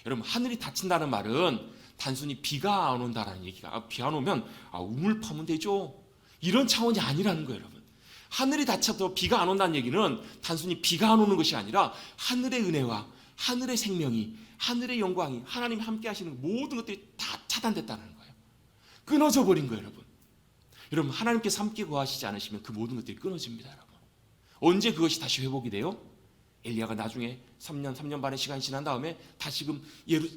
Speaker 1: 여러분, 하늘이 닫힌다는 말은 단순히 비가 안 온다라는 얘기가, 비 안 오면 우물 파면 되죠, 이런 차원이 아니라는 거예요. 여러분, 하늘이 닫혀도 비가 안 온다는 얘기는 단순히 비가 안 오는 것이 아니라 하늘의 은혜와 하늘의 생명이, 하늘의 영광이, 하나님 함께 하시는 모든 것들이 다 차단됐다는 거예요. 끊어져 버린 거예요. 여러분, 하나님께서 함께 거하시지 않으시면 그 모든 것들이 끊어집니다. 여러분, 언제 그것이 다시 회복이 돼요? 엘리야가 나중에 3년 반의 시간이 지난 다음에 다시금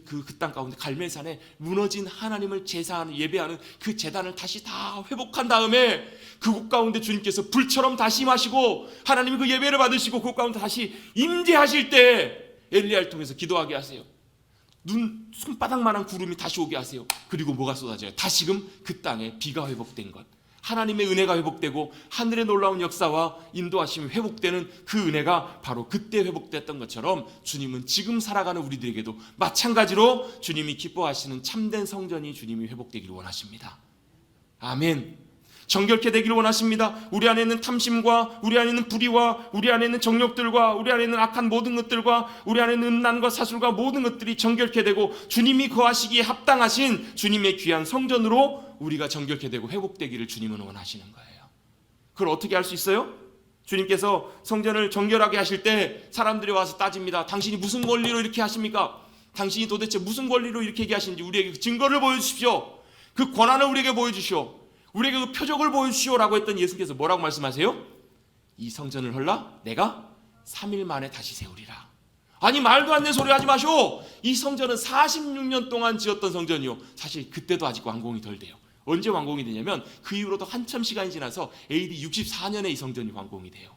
Speaker 1: 그 땅 가운데 갈멜산에 무너진 하나님을 제사하는, 예배하는 그 제단을 다시 다 회복한 다음에 그곳 가운데 주님께서 불처럼 다시 임하시고 하나님이 그 예배를 받으시고 그곳 가운데 다시 임재하실 때 엘리야를 통해서 기도하게 하세요. 손바닥만한 구름이 다시 오게 하세요. 그리고 뭐가 쏟아져요? 다시금 그 땅에 비가 회복된 것, 하나님의 은혜가 회복되고 하늘의 놀라운 역사와 인도하심이 회복되는 그 은혜가 바로 그때 회복됐던 것처럼 주님은 지금 살아가는 우리들에게도 마찬가지로 주님이 기뻐하시는 참된 성전이 주님이 회복되기를 원하십니다. 아멘. 정결케 되기를 원하십니다. 우리 안에 있는 탐심과 우리 안에 있는 불의와 우리 안에 있는 정욕들과 우리 안에 있는 악한 모든 것들과 우리 안에 있는 음란과 사술과 모든 것들이 정결케 되고 주님이 거하시기에 합당하신 주님의 귀한 성전으로 우리가 정결케 되고 회복되기를 주님은 원하시는 거예요. 그걸 어떻게 할 수 있어요? 주님께서 성전을 정결하게 하실 때 사람들이 와서 따집니다. 당신이 무슨 권리로 이렇게 하십니까? 당신이 도대체 무슨 권리로 이렇게 얘기하시는지 우리에게 증거를 보여주십시오. 그 권한을 우리에게 보여주시오. 우리에게 그 표적을 보여주시오라고 했더니 예수께서 뭐라고 말씀하세요? 이 성전을 헐라 내가 3일 만에 다시 세우리라. 아니, 말도 안 되는 소리 하지 마시오. 이 성전은 46년 동안 지었던 성전이요, 사실 그때도 아직 완공이 덜 돼요. 언제 완공이 되냐면 그 이후로도 한참 시간이 지나서 AD 64년에 이 성전이 완공이 돼요.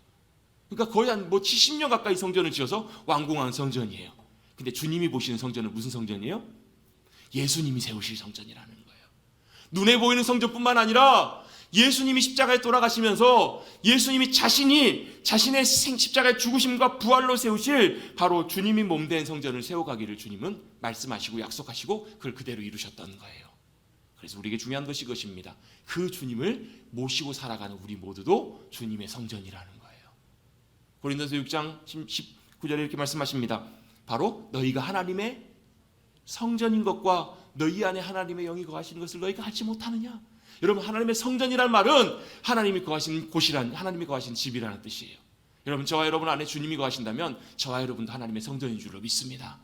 Speaker 1: 그러니까 거의 한 70년 가까이 성전을 지어서 완공한 성전이에요. 근데 주님이 보시는 성전은 무슨 성전이에요? 예수님이 세우실 성전이라는 거예요. 눈에 보이는 성전뿐만 아니라 예수님이 십자가에 돌아가시면서 예수님이 자신의 십자가의 죽으심과 부활로 세우실 바로 주님이 몸된 성전을 세워가기를 주님은 말씀하시고 약속하시고 그걸 그대로 이루셨던 거예요. 그래서 우리에게 중요한 것이 그것입니다. 그 주님을 모시고 살아가는 우리 모두도 주님의 성전이라는 거예요. 고린도서 6장 19절에 이렇게 말씀하십니다. 바로 너희가 하나님의 성전인 것과 너희 안에 하나님의 영이 거하시는 것을 너희가 알지 못하느냐? 여러분, 하나님의 성전이란 말은 하나님이 거하시는 곳이란, 하나님이 거하시는 집이라는 뜻이에요. 여러분, 저와 여러분 안에 주님이 거하신다면 저와 여러분도 하나님의 성전인 줄로 믿습니다.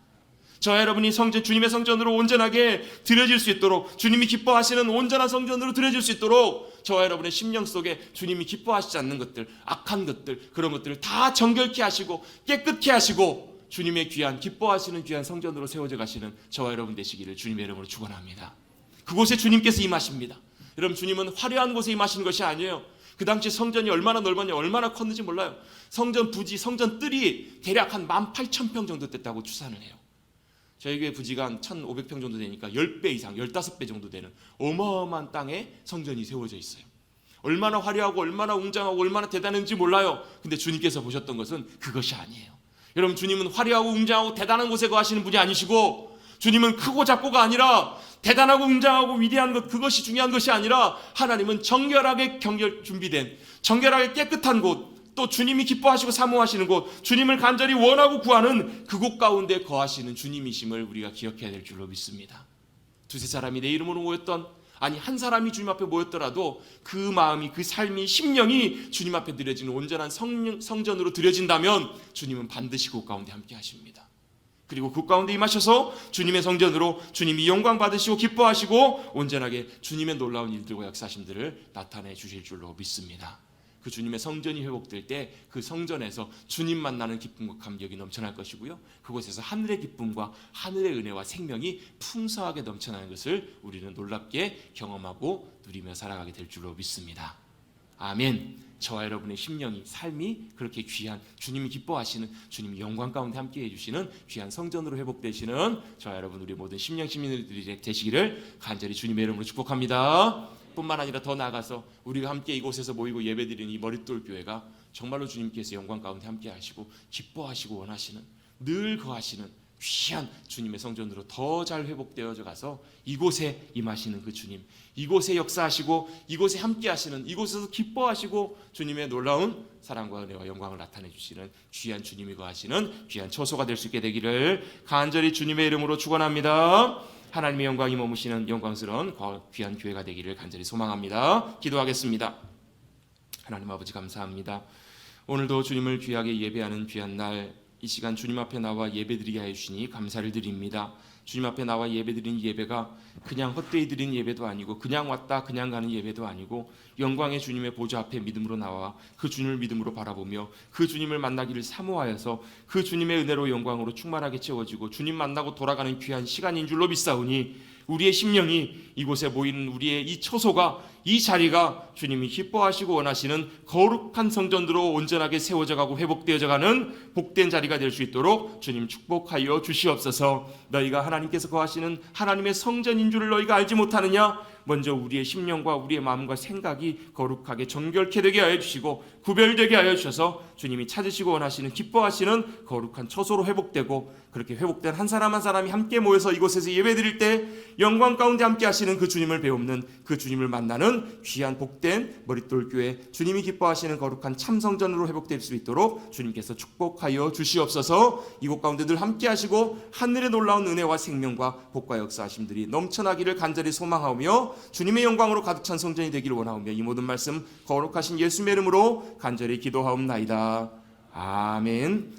Speaker 1: 저와 여러분이 주님의 성전으로 온전하게 드려질 수 있도록, 주님이 기뻐하시는 온전한 성전으로 드려질 수 있도록 저와 여러분의 심령 속에 주님이 기뻐하시지 않는 것들, 악한 것들, 그런 것들을 다 정결케 하시고 깨끗게 하시고 주님의 귀한, 기뻐하시는 귀한 성전으로 세워져 가시는 저와 여러분 되시기를 주님의 이름으로 축원합니다. 그곳에 주님께서 임하십니다. 여러분, 주님은 화려한 곳에 임하시는 것이 아니에요. 그 당시 성전이 얼마나 넓었냐, 얼마나 컸는지 몰라요. 성전 부지, 성전 뜰이 대략 한 18,000평 정도 됐다고 추산을 해요. 저희 교회 부지가 한 1,500평 정도 되니까 10배 이상, 15배 정도 되는 어마어마한 땅에 성전이 세워져 있어요. 얼마나 화려하고 얼마나 웅장하고 얼마나 대단한지 몰라요. 근데 주님께서 보셨던 것은 그것이 아니에요. 여러분, 주님은 화려하고 웅장하고 대단한 곳에 거하시는 분이 아니시고, 주님은 크고 작고가 아니라 대단하고 웅장하고 위대한 것, 그것이 중요한 것이 아니라 하나님은 정결하게 준비된, 정결하게 깨끗한 곳, 또 주님이 기뻐하시고 사모하시는 곳, 주님을 간절히 원하고 구하는 그곳 가운데 거하시는 주님이심을 우리가 기억해야 될 줄로 믿습니다. 두세 사람이 내 이름으로 모였던, 아니 한 사람이 주님 앞에 모였더라도 그 마음이, 그 삶이, 심령이 주님 앞에 드려지는 온전한 성전으로 드려진다면 주님은 반드시 그 가운데 함께 하십니다. 그리고 그 가운데 임하셔서 주님의 성전으로 주님이 영광 받으시고 기뻐하시고 온전하게 주님의 놀라운 일들과 역사심들을 나타내 주실 줄로 믿습니다. 그 주님의 성전이 회복될 때 그 성전에서 주님 만나는 기쁨과 감격이 넘쳐날 것이고요, 그곳에서 하늘의 기쁨과 하늘의 은혜와 생명이 풍성하게 넘쳐나는 것을 우리는 놀랍게 경험하고 누리며 살아가게 될 줄로 믿습니다. 아멘. 저와 여러분의 심령이, 삶이 그렇게 귀한, 주님이 기뻐하시는, 주님이 영광 가운데 함께해 주시는 귀한 성전으로 회복되시는 저와 여러분, 우리 모든 심령 시민들이 되시기를 간절히 주님의 이름으로 축복합니다. 뿐만 아니라 더 나아가서 우리가 함께 이곳에서 모이고 예배드리는 이 머릿돌 교회가 정말로 주님께서 영광 가운데 함께 하시고 기뻐하시고 원하시는, 늘 거하시는 귀한 주님의 성전으로 더 잘 회복되어져 가서 이곳에 임하시는 그 주님, 이곳에 역사하시고 이곳에 함께 하시는, 이곳에서 기뻐하시고 주님의 놀라운 사랑과 은혜와 영광을 나타내 주시는 귀한 주님이 거하시는 귀한 처소가 될 수 있게 되기를 간절히 주님의 이름으로 축원합니다. 하나님의 영광이 머무시는 영광스러운 귀한 교회가 되기를 간절히 소망합니다. 기도하겠습니다. 하나님 아버지, 감사합니다. 오늘도 주님을 귀하게 예배하는 귀한 날, 이 시간 주님 앞에 나와 예배드리게 하여 주시니 감사를 드립니다. 주님 앞에 나와 예배드리는 예배가 그냥 헛되이 드리는 예배도 아니고, 그냥 왔다 그냥 가는 예배도 아니고, 영광의 주님의 보좌 앞에 믿음으로 나와 그 주님을 믿음으로 바라보며 그 주님을 만나기를 사모하여서 그 주님의 은혜로 영광으로 충만하게 채워지고 주님 만나고 돌아가는 귀한 시간인 줄로 믿사오니, 우리의 심령이 이곳에 모이는 우리의 이 처소가, 이 자리가 주님이 기뻐하시고 원하시는 거룩한 성전으로 온전하게 세워져 가고 회복되어져 가는 복된 자리가 될 수 있도록 주님 축복하여 주시옵소서. 너희가 하나님께서 거하시는 하나님의 성전인 줄을 너희가 알지 못하느냐? 먼저 우리의 심령과 우리의 마음과 생각이 거룩하게 정결케 되게 하여 주시고 구별되게 하여 주셔서 주님이 찾으시고 원하시는, 기뻐하시는 거룩한 처소로 회복되고, 그렇게 회복된 한 사람 한 사람이 함께 모여서 이곳에서 예배드릴 때 영광 가운데 함께 하시는 그 주님을 배우는, 그 주님을 만나는 귀한 복된 머릿돌 교회, 주님이 기뻐하시는 거룩한 참성전으로 회복될 수 있도록 주님께서 축복하여 주시옵소서. 이곳 가운데 늘 함께 하시고 하늘의 놀라운 은혜와 생명과 복과 역사하심들이 넘쳐나기를 간절히 소망하며 주님의 영광으로 가득 찬 성전이 되기를 원하오며, 이 모든 말씀 거룩하신 예수의 이름으로 간절히 기도하옵나이다. 아멘.